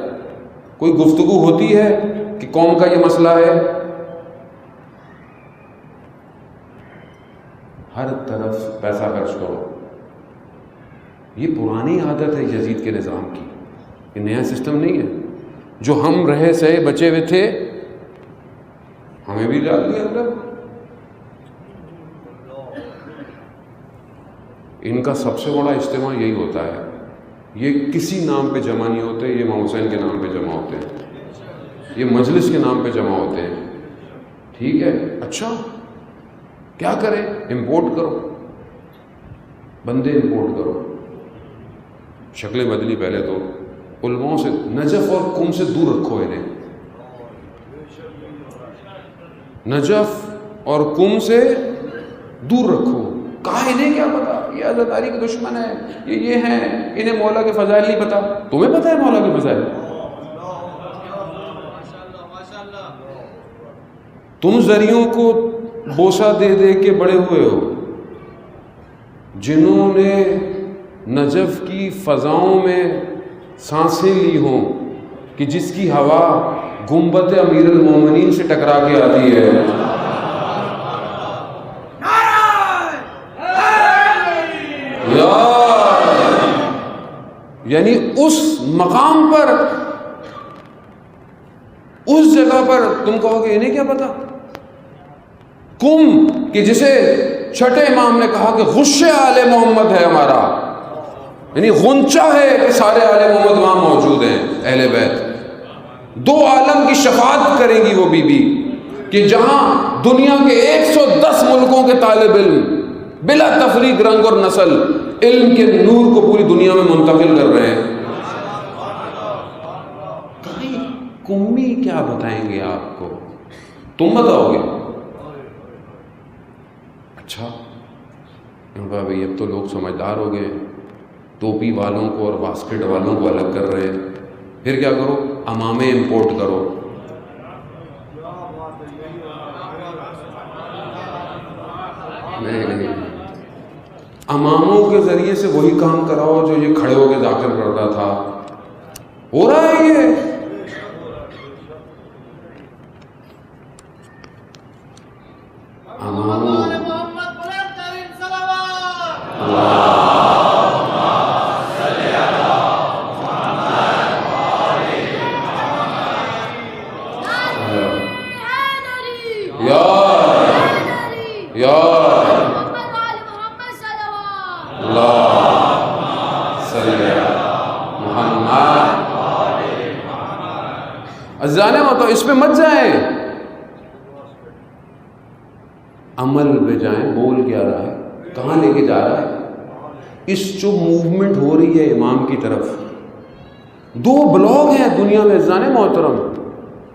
کوئی گفتگو ہوتی ہے کہ قوم کا یہ مسئلہ ہے؟ ہر طرف پیسہ خرچ کرو. یہ پرانی عادت ہے یزید کے نظام کی, یہ نیا سسٹم نہیں ہے. جو ہم رہے سہے بچے ہوئے تھے, ہمیں بھی ڈال دیا اندر. ان کا سب سے بڑا اجتماع یہی ہوتا ہے. یہ کسی نام پہ جمع نہیں ہوتے, یہ امام حسین کے نام پہ جمع ہوتے ہیں, یہ مجلس کے نام پہ جمع ہوتے ہیں. ٹھیک ہے, اچھا کیا کریں؟ امپورٹ کرو. بندے امپورٹ کرو. شکلیں بدلی. پہلے تو علماء سے نجف اور قم سے دور رکھو انہیں. نجف اور قم سے دور رکھو. کہا انہیں کیا پتا, یہ عزاداری کے دشمن ہے, یہ ہیں, انہیں مولا کے فضائل نہیں پتا. تمہیں پتا ہے مولا کے فضائل؟ تم ذریعوں کو بوسہ دے دے کے بڑے ہوئے ہو. جنہوں نے نجف کی فضاؤں میں سانسیں لی ہوں کہ جس کی ہوا گنبد امیر المومنین سے ٹکرا کے آتی ہے. یعنی اس مقام پر, اس جگہ پر تم کہو گے انہیں کیا پتا. قم کہ جسے چھٹے امام نے کہا کہ غش آل محمد ہے ہمارا, یعنی غنچہ ہے کہ سارے آل محمد وہاں موجود ہیں, اہل بیت. دو عالم کی شفاعت کرے گی وہ بی بی کہ جہاں دنیا کے 110 ملکوں کے طالب علم بلا تفریق رنگ اور نسل علم کے نور کو پوری دنیا میں منتقل کر رہے ہیں. قمی کیا بتائیں گے آپ کو, تم بتاؤ گے. اچھا بھائی اب تو لوگ سمجھدار ہو گئے, ٹوپی والوں کو اور باسکٹ والوں کو الگ کر رہے ہیں. پھر کیا کرو, امامے امپورٹ کرو. نہیں, اماموں کے ذریعے سے وہی کام کراؤ جو یہ کھڑے ہو کے ذاکر کرتا تھا. ہو رہا ہے یہ. اس پہ مت جائیں, عمل پہ جائیں. بول کیا رہا ہے, کہاں لے کے جا رہا ہے. اس جو موومنٹ ہو رہی ہے امام کی طرف, دو بلاگ ہیں دنیا میں عزیزان محترم,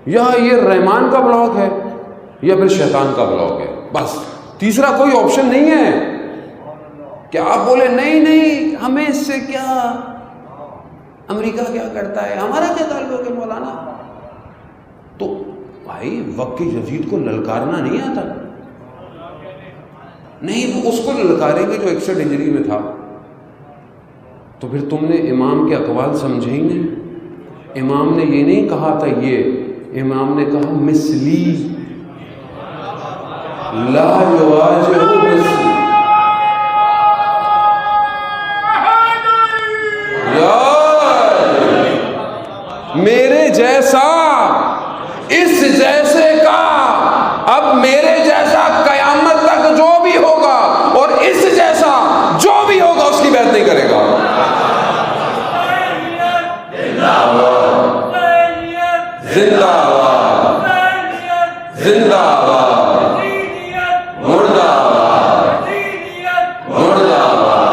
یا یہ رحمان کا بلاگ ہے یا پھر شیطان کا بلاگ ہے. بس تیسرا کوئی آپشن نہیں ہے کہ آپ بولے نہیں ہمیں اس سے کیا, امریکہ کیا کرتا ہے, ہمارا کیا تعلق ہے مولانا. تو بھائی وقت یزید کو للکارنا نہیں آتا. نہیں, وہ اس کو للکاریں گے جو 61 ہجری میں تھا. تو پھر تم نے امام کے اقوال سمجھے ہی نہیں. امام نے یہ نہیں کہا تھا, یہ امام نے کہا مثلی لا یواجہ مثلی. میرے جیسا اس جیسے کا, اب میرے جیسا قیامت تک جو بھی ہوگا اور اس جیسا جو بھی ہوگا اس کی بیعت نہیں کرے گا. زندہ باد, زندہ باد, مردہ باد, مردہ باد.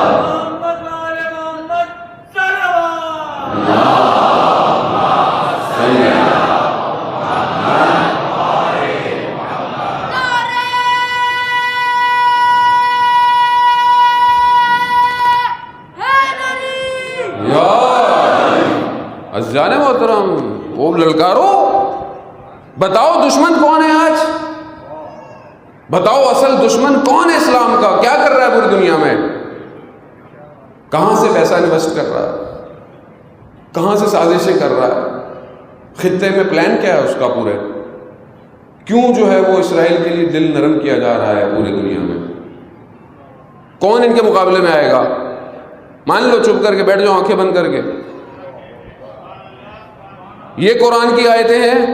جانے محترم, وہ للکارو, بتاؤ دشمن کون ہے آج, بتاؤ اصل دشمن کون ہے اسلام کا, کیا کر رہا ہے پوری دنیا میں, کہاں سے پیسہ انویسٹ کر رہا ہے, کہاں سے سازشیں کر رہا ہے, خطے میں پلان کیا ہے اس کا پورے, کیوں جو ہے وہ اسرائیل کے لیے دل نرم کیا جا رہا ہے پوری دنیا میں. کون ان کے مقابلے میں آئے گا. مان لو چپ کر کے بیٹھ جاؤ آنکھیں بند کر کے. یہ قرآن کی آیتیں ہیں,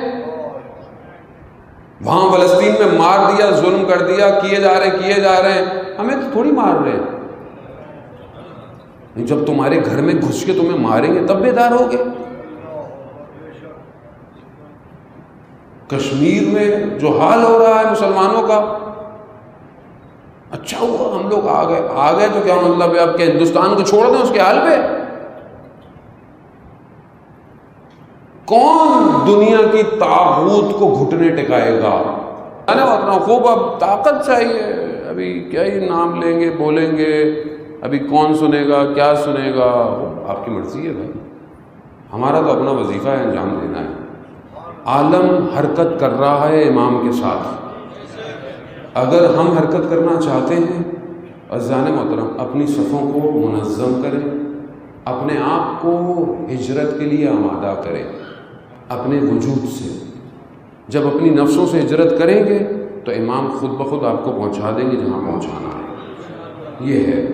وہاں فلسطین میں مار دیا, ظلم کر دیا, کیے جا رہے ہیں, ہمیں تو تھوڑی مار رہے ہیں. جب تمہارے گھر میں گھس کے تمہیں ماریں گے تب بیدار ہوگے. کشمیر میں جو حال ہو رہا ہے مسلمانوں کا, اچھا ہوا ہم لوگ آ گئے تو کیا مطلب ہے اب کہ ہندوستان کو چھوڑ دیں اس کے حال پہ؟ کون دنیا کی طاغوت کو گھٹنے ٹکائے گا؟ خوب اب طاقت چاہیے، ابھی کیا ہی نام لیں گے بولیں گے، ابھی کون سنے گا کیا سنے گا، آپ کی مرضی ہے بھائی، ہمارا تو اپنا وظیفہ ہے انجام دینا ہے۔ عالم حرکت کر رہا ہے امام کے ساتھ، اگر ہم حرکت کرنا چاہتے ہیں عزیزان محترم اپنی صفوں کو منظم کریں، اپنے آپ کو ہجرت کے لیے آمادہ کریں اپنے وجود سے۔ جب اپنی نفسوں سے ہجرت کریں گے تو امام خود بخود آپ کو پہنچا دیں گے جہاں پہنچانا ہے۔ یہ ہے،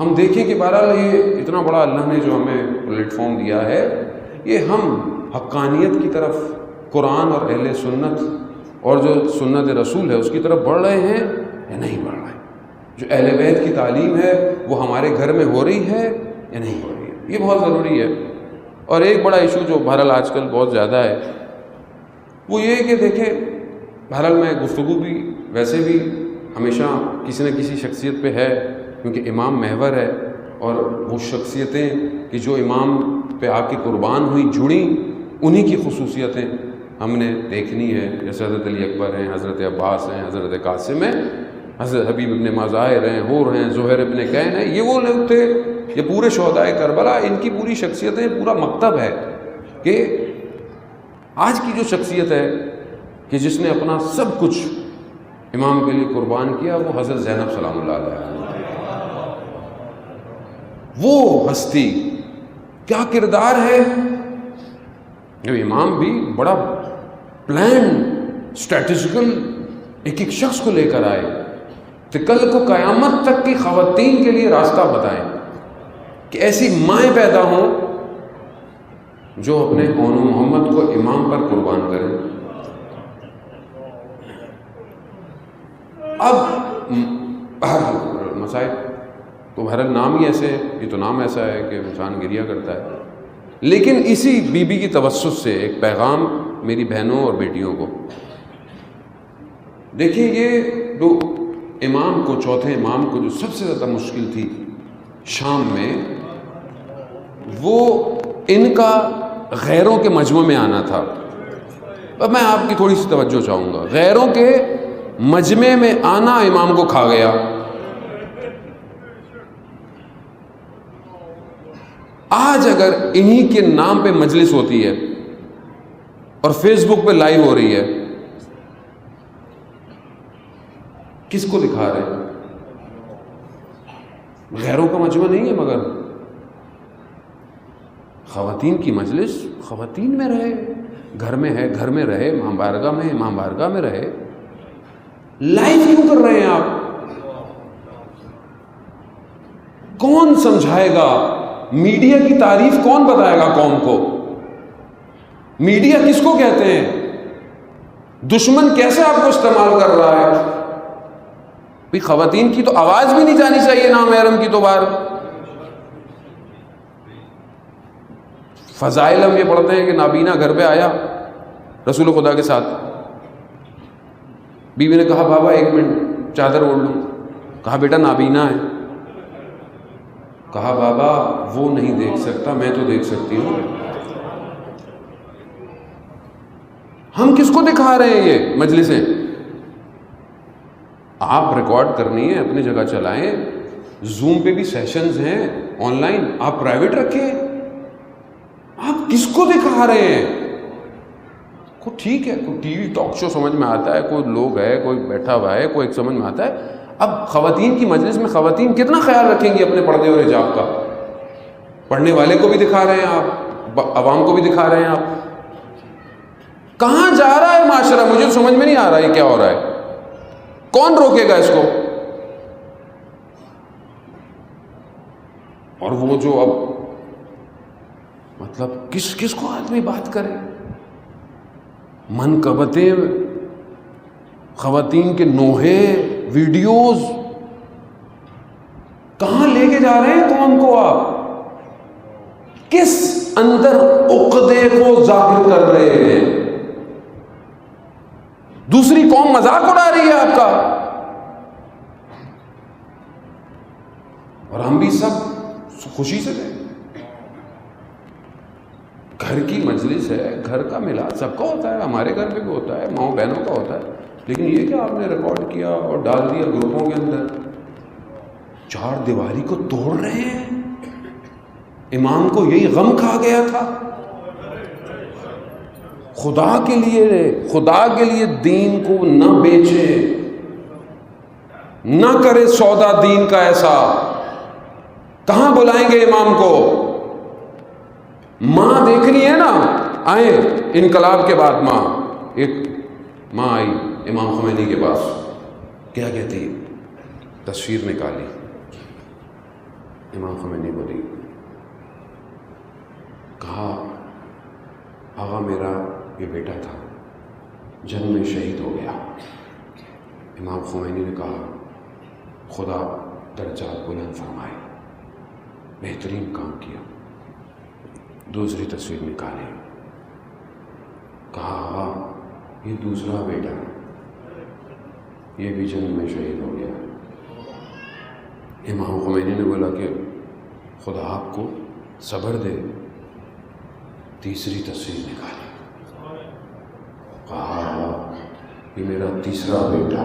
ہم دیکھیں کہ بہرحال یہ اتنا بڑا اللہ نے جو ہمیں پلیٹ فارم دیا ہے، یہ ہم حقانیت کی طرف، قرآن اور اہل سنت اور جو سنت رسول ہے اس کی طرف بڑھ رہے ہیں یا نہیں بڑھ رہے ہیں؟ جو اہل بیت کی تعلیم ہے وہ ہمارے گھر میں ہو رہی ہے یا نہیں ہو رہی ہے؟ یہ بہت ضروری ہے۔ اور ایک بڑا ایشو جو بہرحال آج کل بہت زیادہ ہے وہ یہ کہ دیکھیں، بہرحال میں گفتگو بھی ویسے بھی ہمیشہ کسی نہ کسی شخصیت پہ ہے، کیونکہ امام محور ہے، اور وہ شخصیتیں کہ جو امام پہ آ کے قربان ہوئی جڑیں، انہی کی خصوصیتیں ہم نے دیکھنی ہے، جیسے حضرت علی اکبر ہیں، حضرت عباس ہیں، حضرت قاسم ہیں، حضرت حبیب ابن مظاہر ہیں، حور ہیں، زہیر ابن کین ہیں، یہ وہ لوگ تھے، یہ پورے شہدائے کربلا، ان کی پوری شخصیتیں پورا مکتب ہے کہ آج کی جو شخصیت ہے کہ جس نے اپنا سب کچھ امام کے لیے قربان کیا، وہ حضرت زینب سلام اللہ علیہ، وہ ہستی کیا کردار ہے۔ جو امام بھی بڑا پلان اسٹریٹجیکل ایک ایک شخص کو لے کر آئے کہ کل کو قیامت تک کی خواتین کے لیے راستہ بتائیں کہ ایسی مائیں پیدا ہوں جو اپنے اون محمد کو امام پر قربان کریں۔ اب مسائل تو بہرحال نام ہی ایسے ہے، یہ تو نام ایسا ہے کہ انسان گریہ کرتا ہے، لیکن اسی بی بی کی توسط سے ایک پیغام میری بہنوں اور بیٹیوں کو، دیکھیں یہ جو امام کو، چوتھے امام کو جو سب سے زیادہ مشکل تھی شام میں، وہ ان کا غیروں کے مجمع میں آنا تھا۔ اب میں آپ کی تھوڑی سی توجہ چاہوں گا، غیروں کے مجمع میں آنا امام کو کھا گیا۔ آج اگر انہی کے نام پہ مجلس ہوتی ہے اور فیس بک پہ لائیو ہو رہی ہے، کس کو دکھا رہے ہیں؟ غیروں کا مجمع نہیں ہے، مگر خواتین کی مجلس، خواتین میں رہے، گھر میں ہے گھر میں رہے، امام بارگاہ میں امام بارگاہ میں رہے، لائیو کیوں کر رہے ہیں آپ؟ کون سمجھائے گا؟ میڈیا کی تعریف کون بتائے گا قوم کو؟ میڈیا کس کو کہتے ہیں؟ دشمن کیسے آپ کو استعمال کر رہا ہے؟ بھی خواتین کی تو آواز بھی نہیں جانی چاہیے نامحرم کی تو باہر۔ فضائل ہم یہ پڑھتے ہیں کہ نابینا گھر پہ آیا رسول خدا کے ساتھ، بیوی نے کہا بابا ایک منٹ چادر اوڑھ لوں، کہا بیٹا نابینا ہے، کہا بابا وہ نہیں دیکھ سکتا، میں تو دیکھ سکتی ہوں۔ ہم کس کو دکھا رہے ہیں یہ مجلسیں؟ آپ ریکارڈ کرنی ہے اپنی جگہ چلائیں، زوم پہ بھی سیشنز ہیں آن لائن، آپ پرائیویٹ رکھیں، آپ کس کو دکھا رہے ہیں؟ کوئی ٹھیک ہے کوئی ٹی وی ٹاک شو سمجھ میں آتا ہے، کوئی لوگ ہے کوئی بیٹھا ہوا ہے کوئی ایک سمجھ میں آتا ہے، اب خواتین کی مجلس میں خواتین کتنا خیال رکھیں گی اپنے پردے اور حجاب کا؟ پڑھنے والے کو بھی دکھا رہے ہیں آپ، عوام کو بھی دکھا رہے ہیں آپ، کہاں جا رہا ہے معاشرہ؟ مجھے سمجھ میں نہیں آ رہا ہے کیا ہو رہا ہے، کون روکے گا اس کو؟ اور وہ جو اب مطلب کس کو آدمی بات کرے؟ منقبتیں، خواتین کے نوحے، ویڈیوز، کہاں لے کے جا رہے ہیں قوم کو آپ؟ کس اندر عقدے کو ظاہر کر رہے ہیں؟ دوسری قوم مذاق اڑا رہی ہے آپ کا، ہم بھی سب خوشی سے دیں. گھر کی مجلس ہے, گھر کا ملاد سب کا ہوتا ہے, ہمارے گھر پہ بھی ہوتا ہے, ماؤں بہنوں کا ہوتا ہے, لیکن یہ کہ آپ نے ریکارڈ کیا اور ڈال دیا گروپوں کے اندر. چار دیواری کو توڑ رہے ہیں. امام کو یہی غم کھا گیا تھا. خدا کے لیے دین کو نہ بیچے, نہ کرے سودا دین کا ایسا. کہاں بلائیں گے امام کو؟ ماں دیکھنی ہے نا, آئے انقلاب کے بعد ایک ماں آئی امام خمینی کے پاس, کیا کہتی, تصویر نکالی, امام خمینی بولی, کہا آغا میرا یہ بیٹا تھا, جنگ میں شہید ہو گیا. امام خمینی نے کہا خدا درجات بلند فرمائے, بہترین کام کیا. دوسری تصویر نکالی, کہا آغا یہ دوسرا بیٹا, یہ بھی جنگ میں شہید ہو گیا. امام خمینی نے بولا کہ خدا آپ کو صبر دے. تیسری تصویر نکالی, کہا یہ میرا تیسرا بیٹا.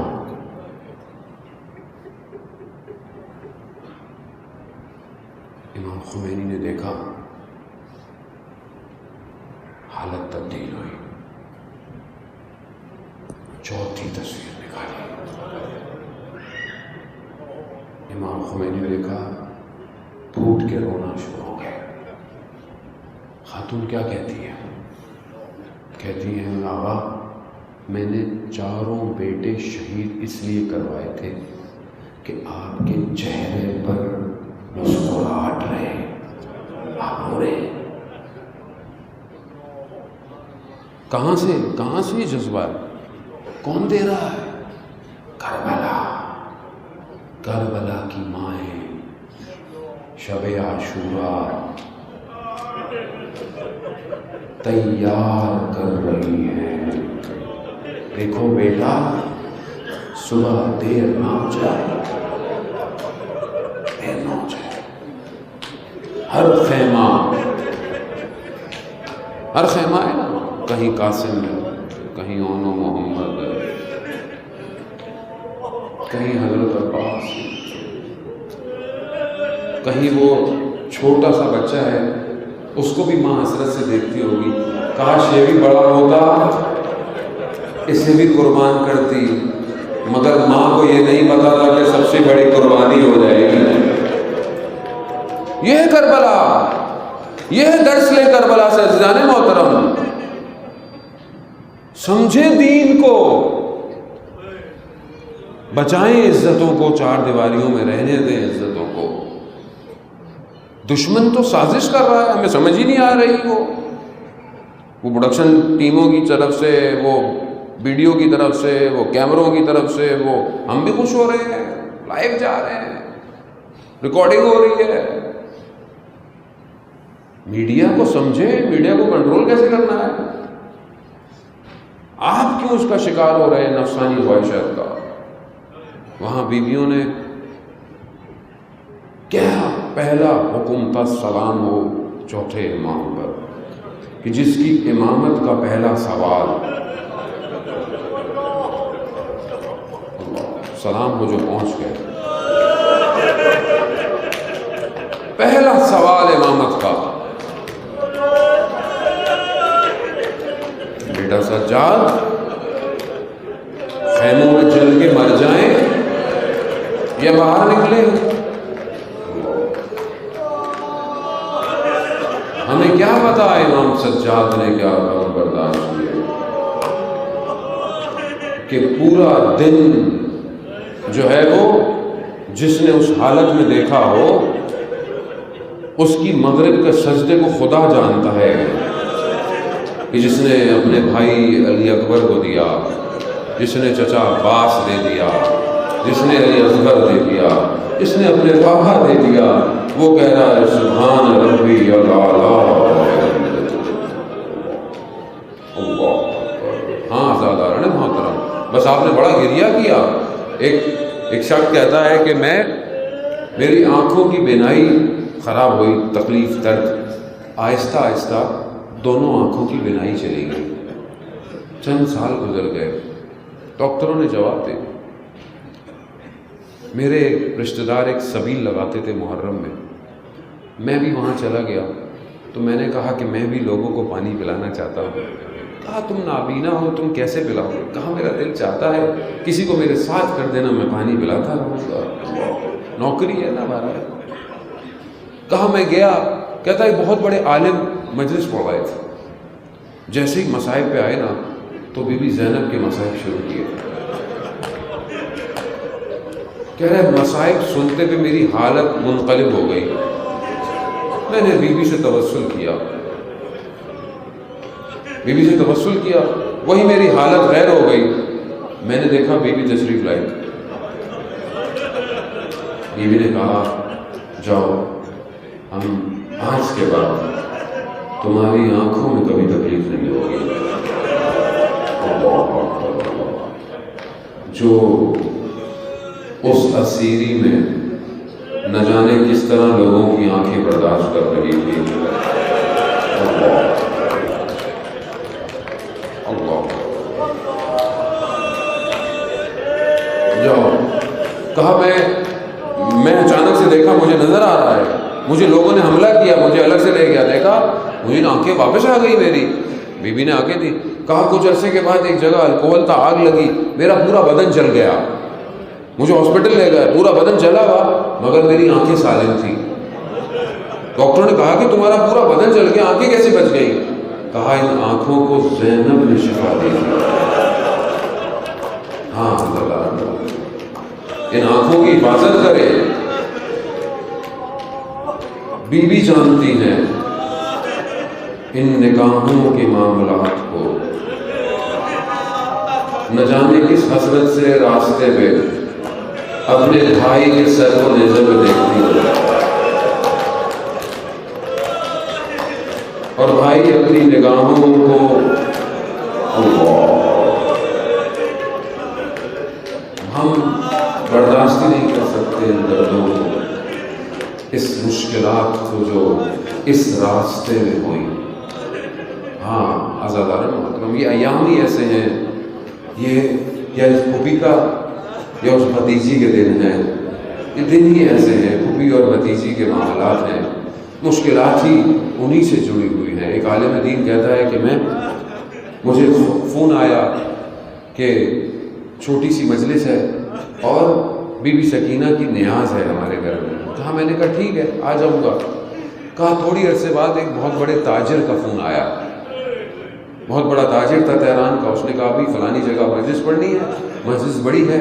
امام خمینی نے دیکھا حالت تبدیل ہوئی. چوتھی تصویر نکالی. امام خمینی نے دیکھا پھوٹ کے رونا شروع ہو گیا. خاتون کیا کہتی ہے؟ کہتی ہیں آغا میں نے چاروں بیٹے شہید اس لیے کروائے تھے کہ آپ کے چہرے پر مسکراہٹ رہے. آپ رو رہے. کہاں سے یہ جذبہ ہے؟ کون دے رہا ہے؟ کربلا کی مائیں شب عاشورا تیار کر رہی ہے. دیکھو بیٹا صبح دیر نہ ہو جائے. ہر خیمہ ہے نا, کہیں قاسم ہے, کہیں اونو محمد ہے, کہیں حضرت عباس, کہیں وہ چھوٹا سا بچہ ہے اس کو بھی ماں حسرت سے دیکھتی ہوگی, کاش یہ بھی بڑا ہوتا اسے بھی قربان کرتی, مگر ماں کو یہ نہیں پتا تھا کہ سب سے بڑی قربانی ہو جائے گی. یہ ہے کربلا, یہ ہے درس لے کربلا سے. عزیزان محترم سمجھیں دین کو, بچائیں عزتوں کو, چار دیواریوں میں رہنے دیں عزتوں کو. دشمن تو سازش کر رہا ہے, ہمیں سمجھ ہی نہیں آ رہی. وہ پروڈکشن ٹیموں کی طرف سے, وہ ویڈیو کی طرف سے, وہ کیمروں کی طرف سے, وہ ہم بھی خوش ہو رہے ہیں, لائیو جا رہے ہیں, ریکارڈنگ ہو رہی ہے. میڈیا کو سمجھیں, میڈیا کو کنٹرول کیسے کرنا ہے. آپ کیوں اس کا شکار ہو رہے ہیں نفسانی خواہشات کا. وہاں بیویوں نے کیا پہلا حکم تھا, سلام ہو چوتھے امام پر, کہ جس کی امامت کا پہلا سوال سلام ہو جو پہنچ گئے. پہلا سوال امامت کا, بیٹا سجاد خیموں میں جل کے مر جائیں یا باہر نکلے. ہمیں کیا پتا امام سجاد نے کیا غم برداشت کیا کہ پورا دن جو ہے وہ جس نے اس حالت میں دیکھا ہو اس کی مغرب کے سجدے کو خدا جانتا ہے, کہ جس نے اپنے بھائی علی اکبر کو دیا, جس نے چچا عباس دے دیا, جس نے علی اصغر دے دیا, جس نے اپنے پاپا دے دیا, وہ کہہ رہا ہے سبحان ربی الاعلی. ہاں آزادار ہے محترم, بس آپ نے بڑا گریہ کیا. ایک شخص کہتا ہے کہ میں میری آنکھوں کی بینائی خراب ہوئی، تکلیف، درد، آہستہ آہستہ دونوں آنکھوں کی بینائی چلی گئی۔ چند سال گزر گئے، ڈاکٹروں نے جواب دے، میرے رشتہ دار ایک سبیل لگاتے تھے محرم میں بھی وہاں چلا گیا، تو میں نے کہا کہ میں بھی لوگوں کو پانی پلانا چاہتا ہوں۔ کہا تم نابینا ہو، تم کیسے پلاؤ گے؟ کہا میرا دل چاہتا ہے کسی کو میرے ساتھ کر دینا، میں پانی پلاتا رہوں گا، نوکری ہے نا ہمارا۔ کہا میں گیا، کہتا ہے بہت بڑے عالم مجلس پڑھ رہے تھے، جیسے ہی مصائب پہ آئے نا تو بی بی زینب کے مصائب شروع کیے۔ کہہ رہے مصائب سنتے پہ میری حالت منقلب ہو گئی، میں نے بی بی سے توسل کیا، بی بی سے توسل کیا، وہی میری حالت غیر ہو گئی۔ میں نے دیکھا بی بی تشریف لائی، بی بی نے کہا جاؤ، ہم آج کے بعد تمہاری آنکھوں میں کبھی تکلیف نہیں ہوگی۔ جو اس اسیری میں نہ جانے کس طرح لوگوں کی آنکھیں برداشت کر رہی تھی، اللہ جاؤ۔ کہا میں اچانک سے دیکھا، مجھے نظر آ رہا ہے، مجھے لوگوں نے حملہ کیا، مجھے الگ سے لے گیا، دیکھا مجھے آنکھیں واپس آ گئی میری۔ بی بی نے آنکھیں دی، کہا کچھ عرصے کے بعد ایک جگہ الکوہل تھا، آگ لگی، میرا پورا بدن جل گیا، مجھے ہاسپٹل لے گئے، پورا بدن جلا ہوا مگر میری آنکھیں سالم تھی۔ ڈاکٹر نے کہا کہ تمہارا پورا بدن جل گیا، آنکھیں کیسے بچ گئی؟ کہا ان آنکھوں کو زینب نے شفا دی تھی۔ ہاں اللہ ان آنکھوں کی حفاظت کرے، بی بی جانتی ہے ان نگاہوں کے معاملات کو، نہ جانے کس حسرت سے راستے پہ اپنے بھائی کے سر کو نیزے پہ دیکھتی ہے، اور بھائی اپنی نگاہوں کو ہم برداشت نہیں کر سکتے، ان دردوں کو، اس مشکلات کو جو اس راستے میں ہوئی۔ ہاں عزیزان محترم، یہ ایام ہی ایسے ہیں، یہ یا اس پھوپھی کا یا اس بھتیجی کے دن ہیں، یہ دن ہی ایسے ہیں، پھوپھی اور بھتیجی کے معاملات ہیں، مشکلات ہی انہی سے جڑی ہوئی ہیں۔ ایک عالم دین کہتا ہے کہ مجھے فون آیا کہ چھوٹی سی مجلس ہے اور بی بی سکینہ کی نیاز ہے ہمارے گھر میں۔ کہا میں نے کہا ٹھیک ہے آ جاؤں گا۔ کہا تھوڑی عرصے بعد ایک بہت بڑے تاجر کا فون آیا، بہت بڑا تاجر تھا تہران کا، اس نے کہا بھی فلانی جگہ مجلس پڑھنی ہے، مجلس بڑی ہے،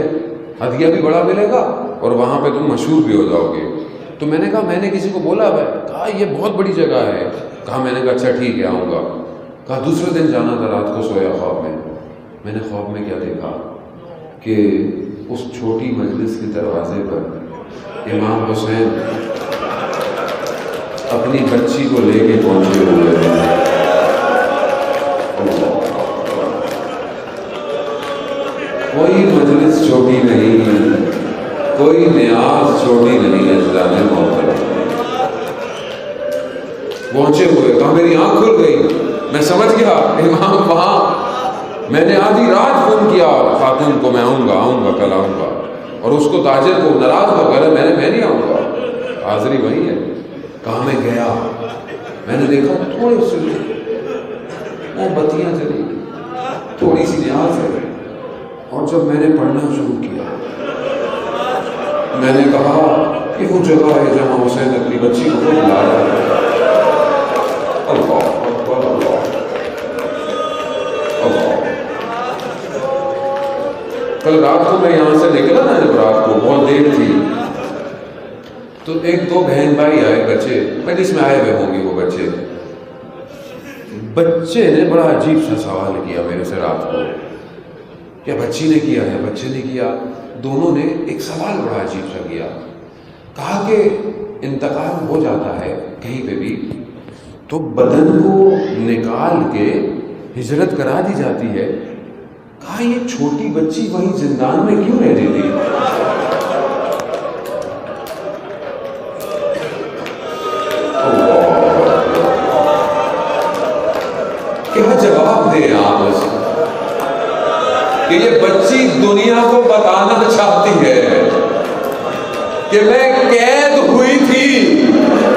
ہدیہ بھی بڑا ملے گا اور وہاں پہ تم مشہور بھی ہو جاؤ گے۔ تو میں نے کہا میں نے کسی کو بولا ہے؟ کہا یہ بہت بڑی جگہ ہے۔ کہا میں نے کہا اچھا ٹھیک ہے آؤں گا۔ کہا دوسرے دن جانا تھا، رات کو سویا خواب میں نے خواب میں کیا دیکھا کہ اس چھوٹی مجلس کے دروازے پر امام حسین اپنی بچی کو لے کے پہنچے ہوئے ہیں۔ کوئی مجلس چھوٹی نہیں، کوئی نیاز چھوٹی نہیں ہے، جانے محترم پہنچے ہوئے۔ کہا میری آنکھ کھل گئی، میں سمجھ گیا امام وہاں۔ میں نے آدھی رات فون کیا خاتون کو، میں آؤں گا کل آؤں گا، اور اس کو تاجر کو ناراض ہو کر میں نہیں آؤں گا، حاضری وہی ہے۔ کہا میں گیا، میں نے دیکھا تھوڑے سے وہ بتیاں جلی، تھوڑی سی نیاز ہے، اور جب میں نے پڑھنا شروع کیا میں نے کہا کہ وہ جگہ ہے جہاں حسین اپنی بچی کو خود لا رہا ہے۔ اللہ اکبر، اللہ اللہ۔ کل رات کو میں یہاں سے نکلا نا، جب رات کو بہت دیر تھی تو ایک دو بہن بھائی آئے، بچے مجلس میں آئے ہوئے ہوں گے، وہ بچے نے بڑا عجیب سا سوال کیا میرے سے رات کو، کیا بچی نے کیا ہے؟ بچے نے کیا۔ دونوں نے ایک سوال بڑا عجیب سا کیا، کہا کہ انتقال ہو جاتا ہے کہیں پہ بھی تو بدن کو نکال کے ہجرت کرا دی جاتی ہے، کہا یہ چھوٹی بچی وہیں زندان میں کیوں رہ رہی تھی؟ کہ یہ بچی دنیا کو بتانا چاہتی ہے کہ میں قید ہوئی تھی،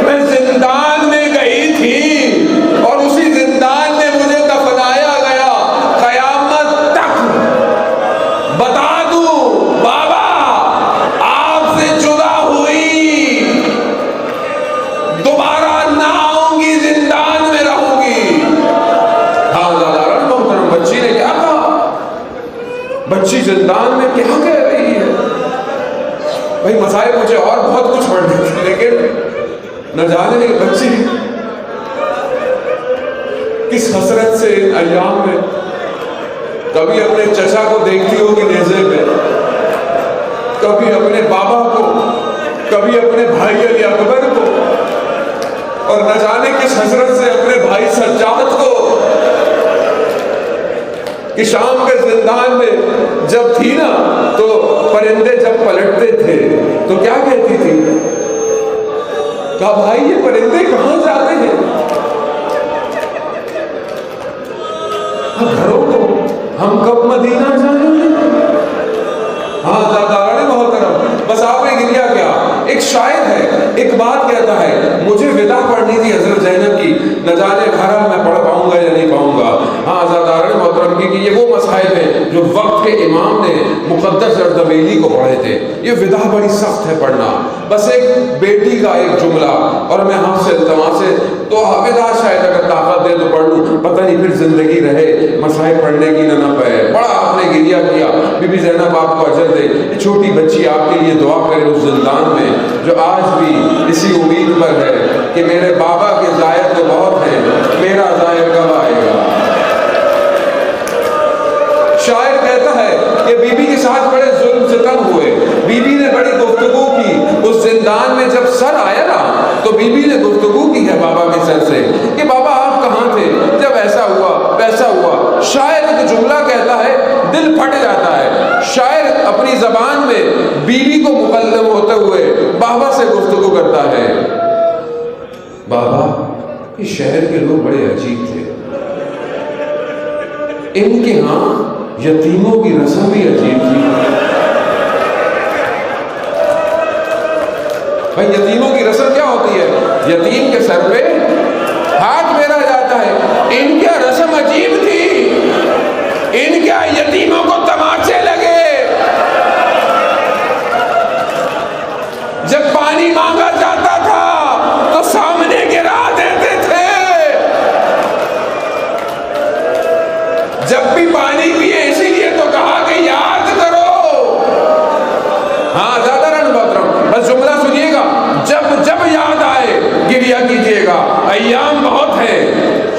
میں زندان میں گئی تھی اور اسی زندان میں مجھے دفنایا گیا، قیامت تک بتا دوں بابا آپ سے جدا ہوئی، دوبارہ نہ آؤں گی، زندان میں رہوں گی۔ ہاں داداران محترم، بچی نے کیا کہا؟ بچی زندان میں کیا کہہ رہی ہے؟ بھائی مسائل مجھے اور بہت کچھ پڑھنے تھے، لیکن نہ جانے کہ بچی کس حسرت سے ان ایام میں کبھی اپنے چچا کو دیکھتی ہوگی نیزے پہ، کبھی اپنے بابا کو، کبھی اپنے بھائی علی اکبر کو، اور نہ جانے کس حسرت سے اپنے بھائی سجاد کو، کہ شام کے زندان میں جب تھی نا تو پرندے جب پلٹتے تھے تو کیا کہتی تھی؟ کہا بھائی یہ پرندے کہاں جاتے ہیں؟ گھروں کو ہم کب مدینہ جائیں گے؟ ہاں داداران محترم، بس آپ نے گریا کیا؟ ایک شاعر ہے، ایک بات کہتا ہے، مجھے ودا پڑھنی تھی حضرت زینب کی، نہ جانے بھارا میں پڑھ پاؤں گا یا نہیں پاؤں گا۔ ہاں داداران محترم کی کہ یہ وہ مصائب ہیں جو وقت کے امام نے مقدس اردبیلی کو پڑھے تھے۔ یہ ودا بڑی سخت ہے پڑھنا، بس ایک بیٹی کا ایک جملہ، اور میں ہم سے التماس ہے تو ودا شاید اگر طاقت دے تو پڑھ لوں، پتہ نہیں پھر زندگی رہے مصائب پڑھنے کی نہ پائے۔ بڑا آپ نے گریا کیا، بی بی زینب آپ کو اجر دے، یہ چھوٹی بچی آپ کے لیے دعا کرے اس زندان میں جو آج بھی اسی امید پر ہے کہ میرے بابا کے زائر تو بہت ہیں، میرا زائر کب آئے گا۔ شاعر کہتا ہے کہ بی بی کے ساتھ بڑے ظلم ستم ہوئے، بی بی نے بڑی گفتگو کی اس زندان میں، جب سر آیا نا تو بی بی نے گفتگو کی ہے بابا کے سر سے کہ بابا آپ کہاں تھے جب ایسا ہوا ویسا ہوا۔ شاعر ایک جملہ کہتا ہے، دل پھٹ جاتا ہے۔ شاعر اپنی زبان میں بیوی کو مکلم ہوتے ہوئے بابا سے گفتگو کرتا ہے، بابا اس شہر کے لوگ بڑے عجیب تھے، ان کے ہاں یتیموں کی رسم بھی عجیب تھی۔ بھائی یتیموں کی رسم کیا ہوتی ہے؟ یتیم کے سر پہ ہاتھ پھیرا جاتا ہے، ان کیا رسم عجیب تھی، ان کیا یتیموں کو تماچے لگے، جب پانی مانگا جاتا تھا تو سامنے گرا دیتے تھے، جب بھی پانی پیے اسی لیے تو کہا کہ یاد کرو۔ ہاں زیادہ رن محترم، بس جملہ سنیے گا، جب جب یاد آئے گریا کیجیے گا، ایام بہت ہیں۔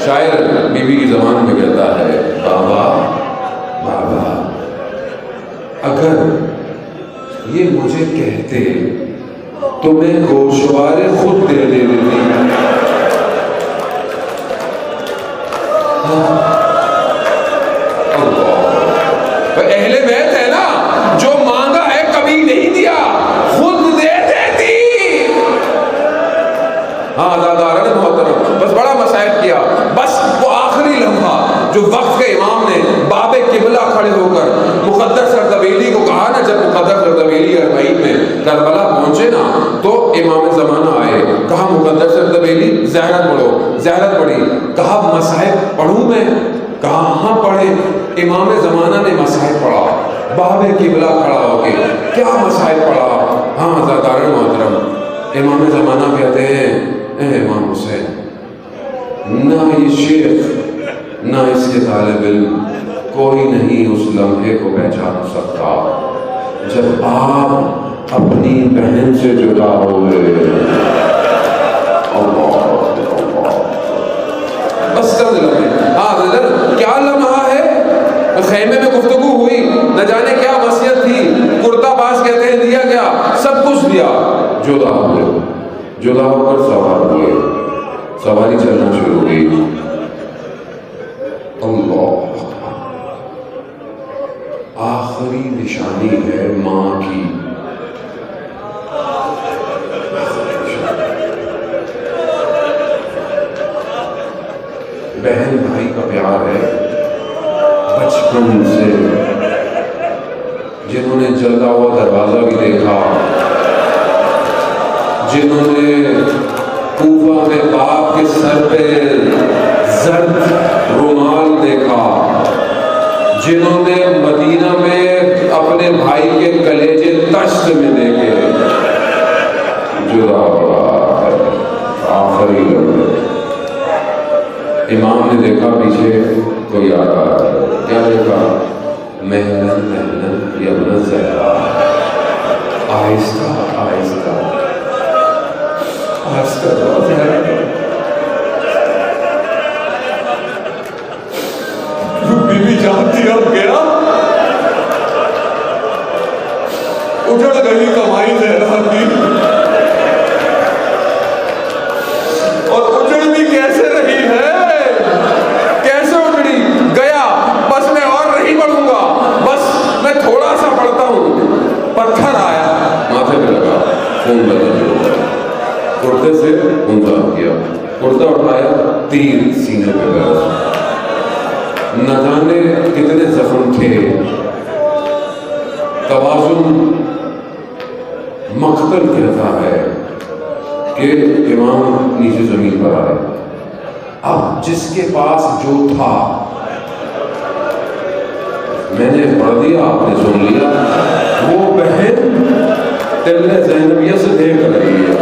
شاعر بی بی کی زبان میں کہتا ہے، بابا بابا اگر یہ مجھے کہتے تو میں گوشوارے خود دے دیتی۔ اہل بیت ہے نا، جو مانگا ہے کبھی نہیں دیا، خود دے دیتی۔ ہاں داداران محترم، بس بڑا مسائل کیا، بس وہ آخری لمحہ جو وقت کے امام نے باب قبلہ کھڑے ہو کر مقدس اردبیلی کو کہا نا، جب مقدس اردبیلی اربعین میں کربلا پہنچے نا تو امام زمانہ آئے، کہا مقدس اردبیلی زیارت پڑھو، زیارت پڑھی، کہا مصاحب پڑھوں میں، کہا ہاں پڑھے۔ امام زمانہ نے مصاحب پڑھا، باب قبلہ کھڑا ہو کے کیا مصاحب پڑھا۔ ہاں داداران محترم، امام زمانہ کہتے ہیں، اے امام حسین، نہ یہ شیخ نہ اس کے طالب علم کوئی نہیں اس لمحے کو پہچان سکتا جب آپ اپنی بہن سے جدا ہوئے۔ بس چند لمحے، ہاں حضرت کیا لمحہ ہے؟ خیمے میں گفتگو ہوئی، نہ جانے کیا وصیت تھی، کرتا باز کہتے ہیں دیا گیا، سب کچھ دیا، جدا ہوئے، جدا ہو کر سوار ہوئے، سواری چلنا شروع ہوئی۔ اللہ آخری نشانی ہے ماں کی، بہن بھائی کا پیار ہے بچپن سے جنہوں نے جلتا ہوا دروازہ بھی دیکھا، جنہوں نے کوفہ میں باپ کے سر پہ زرد رومال دیکھا، جنہوں نے مدینہ میں اپنے بھائی کے کلیجے تشت میں دیکھے، جدا بڑا آخری لمحے امام نے دیکھا پیچھے کوئی آ رہا ہے، کیا دیکھا؟ محلن محلن یمن زہرا، آہستہ آہستہ آہستہ زہرا، بی بی جانتی اب گیا، اجڑ گئی کمائی زہرا کی، اور اجڑ بھی کیسے رہی ہے، کیسے اجڑی؟ گیا، بس میں اور نہیں پڑھوں گا، بس میں تھوڑا سا پڑھتا ہوں، پتھر آیا ماتھے پہ لگا، خون بہنا شروع ہوا، کرتے سے خون صاف کیا، کرتا اٹھایا، تیر سینے پہ گیا، نہ جانے کتنے زخم تھے، توازن مقتل کہتا ہے کہ امام نیچے زمین پر آئے، اب جس کے پاس جو تھا میں نے پڑھ دیا، آپ نے سن لیا، وہ بہن تل زینبیہ سے دیکھ رہی ہے،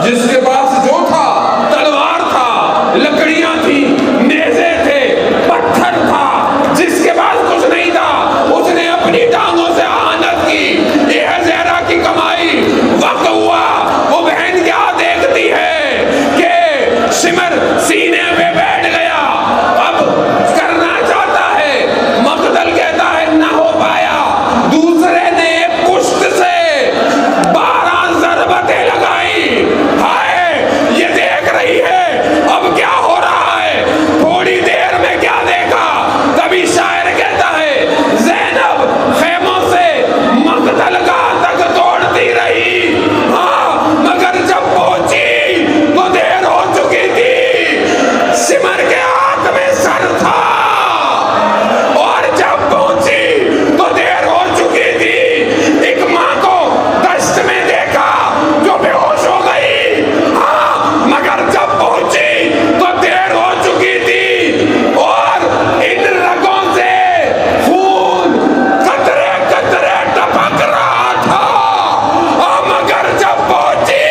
جس کے پاس جو تھا، تلوار تھا، لکڑیاں تھیں، نیزے تھے، پتھر تھا، جس کے پاس کچھ نہیں تھا اس نے اپنی ٹانگوں سے آہنت کی، یہ ہے زہرا کی کمائی۔ وقت ہوا، وہ بہن کیا دیکھتی ہے کہ سمر سینے پہ بیٹھ گیا، اب کرنا چاہتا ہے، مقتل کہتا ہے نہ ہو پایا، دوسرے نے ایک پشت سے 12 ضربتیں لگائی، ہائے یہ دیکھ رہی ہے اب کیا ہو رہا ہے، تھوڑی دیر میں کیا دیکھا، کبھی شاعر کہتا ہے زینب خیموں سے مقتل کا تک توڑتی رہی، ہاں مگر جب پہنچی تو دیر ہو چکی تھی، سمر کے ہاتھ میں سر تھا، اور جب پہنچی تو دیر ہو چکی تھی، ایک ماں کو دشت میں دیکھا جو بے ہوش ہو گئی، ہاں مگر جب پہنچی تو دیر ہو چکی تھی، اور ان رگوں سے خون قطرے قطرے ٹپک رہا تھا، ہاں مگر جب پہنچی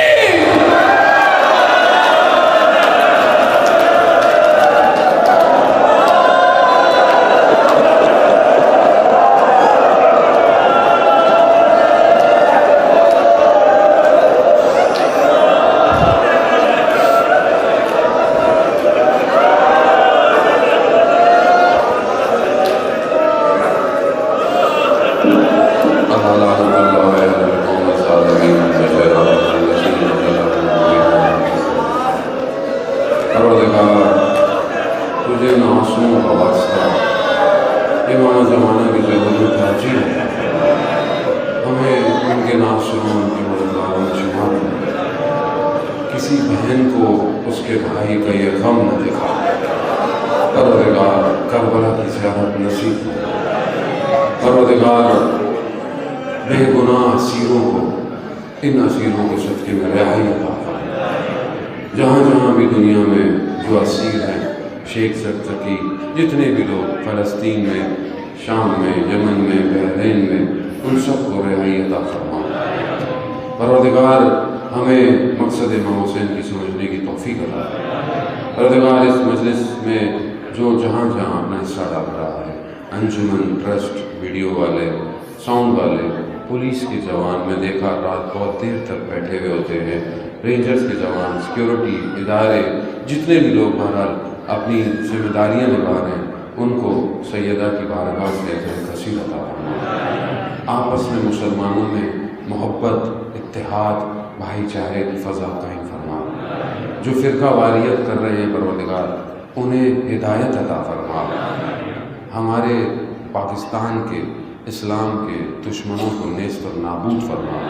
تجھے ناسوں کا واسطہ امام زمانہ کی ضرورت حاجی ہے، ہمیں ان کے ناسوں کی مددگاروں میں شمار کریں، کسی بہن کو اس کے بھائی کا یہ غم نہ دکھا، پروردگار کربلا کی زیارت نصیب ہو، پروردگار بے گناہ اسیروں کو ان اسیروں کے صدقے میں رہائی عطا فرما، جہاں جہاں بھی دنیا میں جو اسیر ہیں، شیخ زکزکی، جتنے بھی لوگ فلسطین میں، شام میں، یمن میں، بحرین میں، ان سب کو رہائی عطا فرما، پروردگار ہمیں مقصد امام حسین کی سمجھنے کی توفیق عطا فرما، پروردگار اس مجلس میں جو جہاں جہاں اپنا حصہ ڈال رہا ہے، انجمن، ٹرسٹ، ویڈیو والے، ساؤنڈ والے، پولیس کے جوان، میں دیکھا رات بہت دیر تک بیٹھے ہوئے ہوتے ہیں، رینجرز کے جوان، سیکیورٹی ادارے، جتنے بھی لوگ بہرحال اپنی ذمہ داریاں نبھا رہے ہیں، ان کو سیدہ کی بارگاہ سے اجر کثیر عطا فرما، آپس میں مسلمانوں میں محبت، اتحاد، بھائی چارے کی فضا قائم فرما، جو فرقہ واریت کر رہے ہیں پروردگار انہیں ہدایت عطا فرما، ہمارے پاکستان کے، اسلام کے دشمنوں کو نیست اور نابود فرما،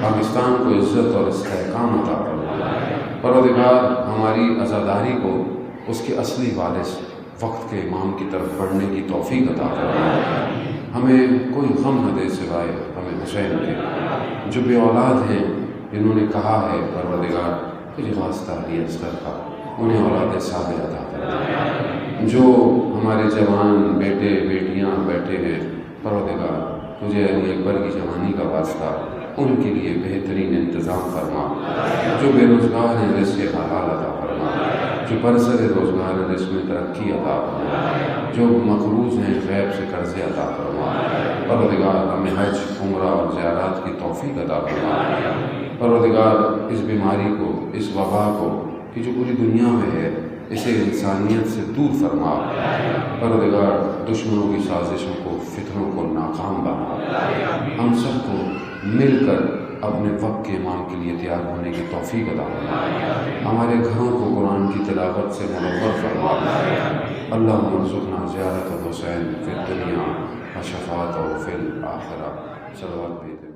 پاکستان کو عزت اور استحکام عطا فرما، پروردگار ہماری عزاداری کو اس کے اصلی وارث وقت کے امام کی طرف بڑھنے کی توفیق عطا فرما۔ ہمیں کوئی غم نہ دے سوائے ہمیں حسین کے، جو بے اولاد ہیں جنہوں نے کہا ہے پروردگار تجھے واسطہ علی اصغر کا، انہیں اولاد صالح عطا فرما۔ جو ہمارے جوان بیٹے بیٹیاں بیٹھے ہیں پروردگار تجھے علی اکبر کی جوانی کا واسطہ ان کے لیے بہترین انتظام فرما۔ جو بے روزگار ہیں رزق حلال عطا فرما، جو برسر روزگار ہیں رزق میں ترقی عطا فرما، جو مقروض ہیں غیب سے قرضے عطا فرما۔ پروردگار ہمیں حج عمرہ اور زیارات کی توفیق عطا فرما۔ پروردگار اس بیماری کو، اس وبا کو کہ جو پوری دنیا میں ہے، اسے انسانیت سے دور فرما۔ پروردگار دشمنوں کی سازشوں کو، فتنوں کو ناکام بنا۔ ہم سب کو مل کر اپنے وقت کے امام کے لیے تیار ہونے کی توفیق عطا فرما۔ ہمارے گھروں کو قرآن کی تلاوت سے منور فرما۔ اللہم ارزقنا زیارت حسین فی الدنیا و شفاعتہ فی الآخرہ۔ صلوات بھیجیں۔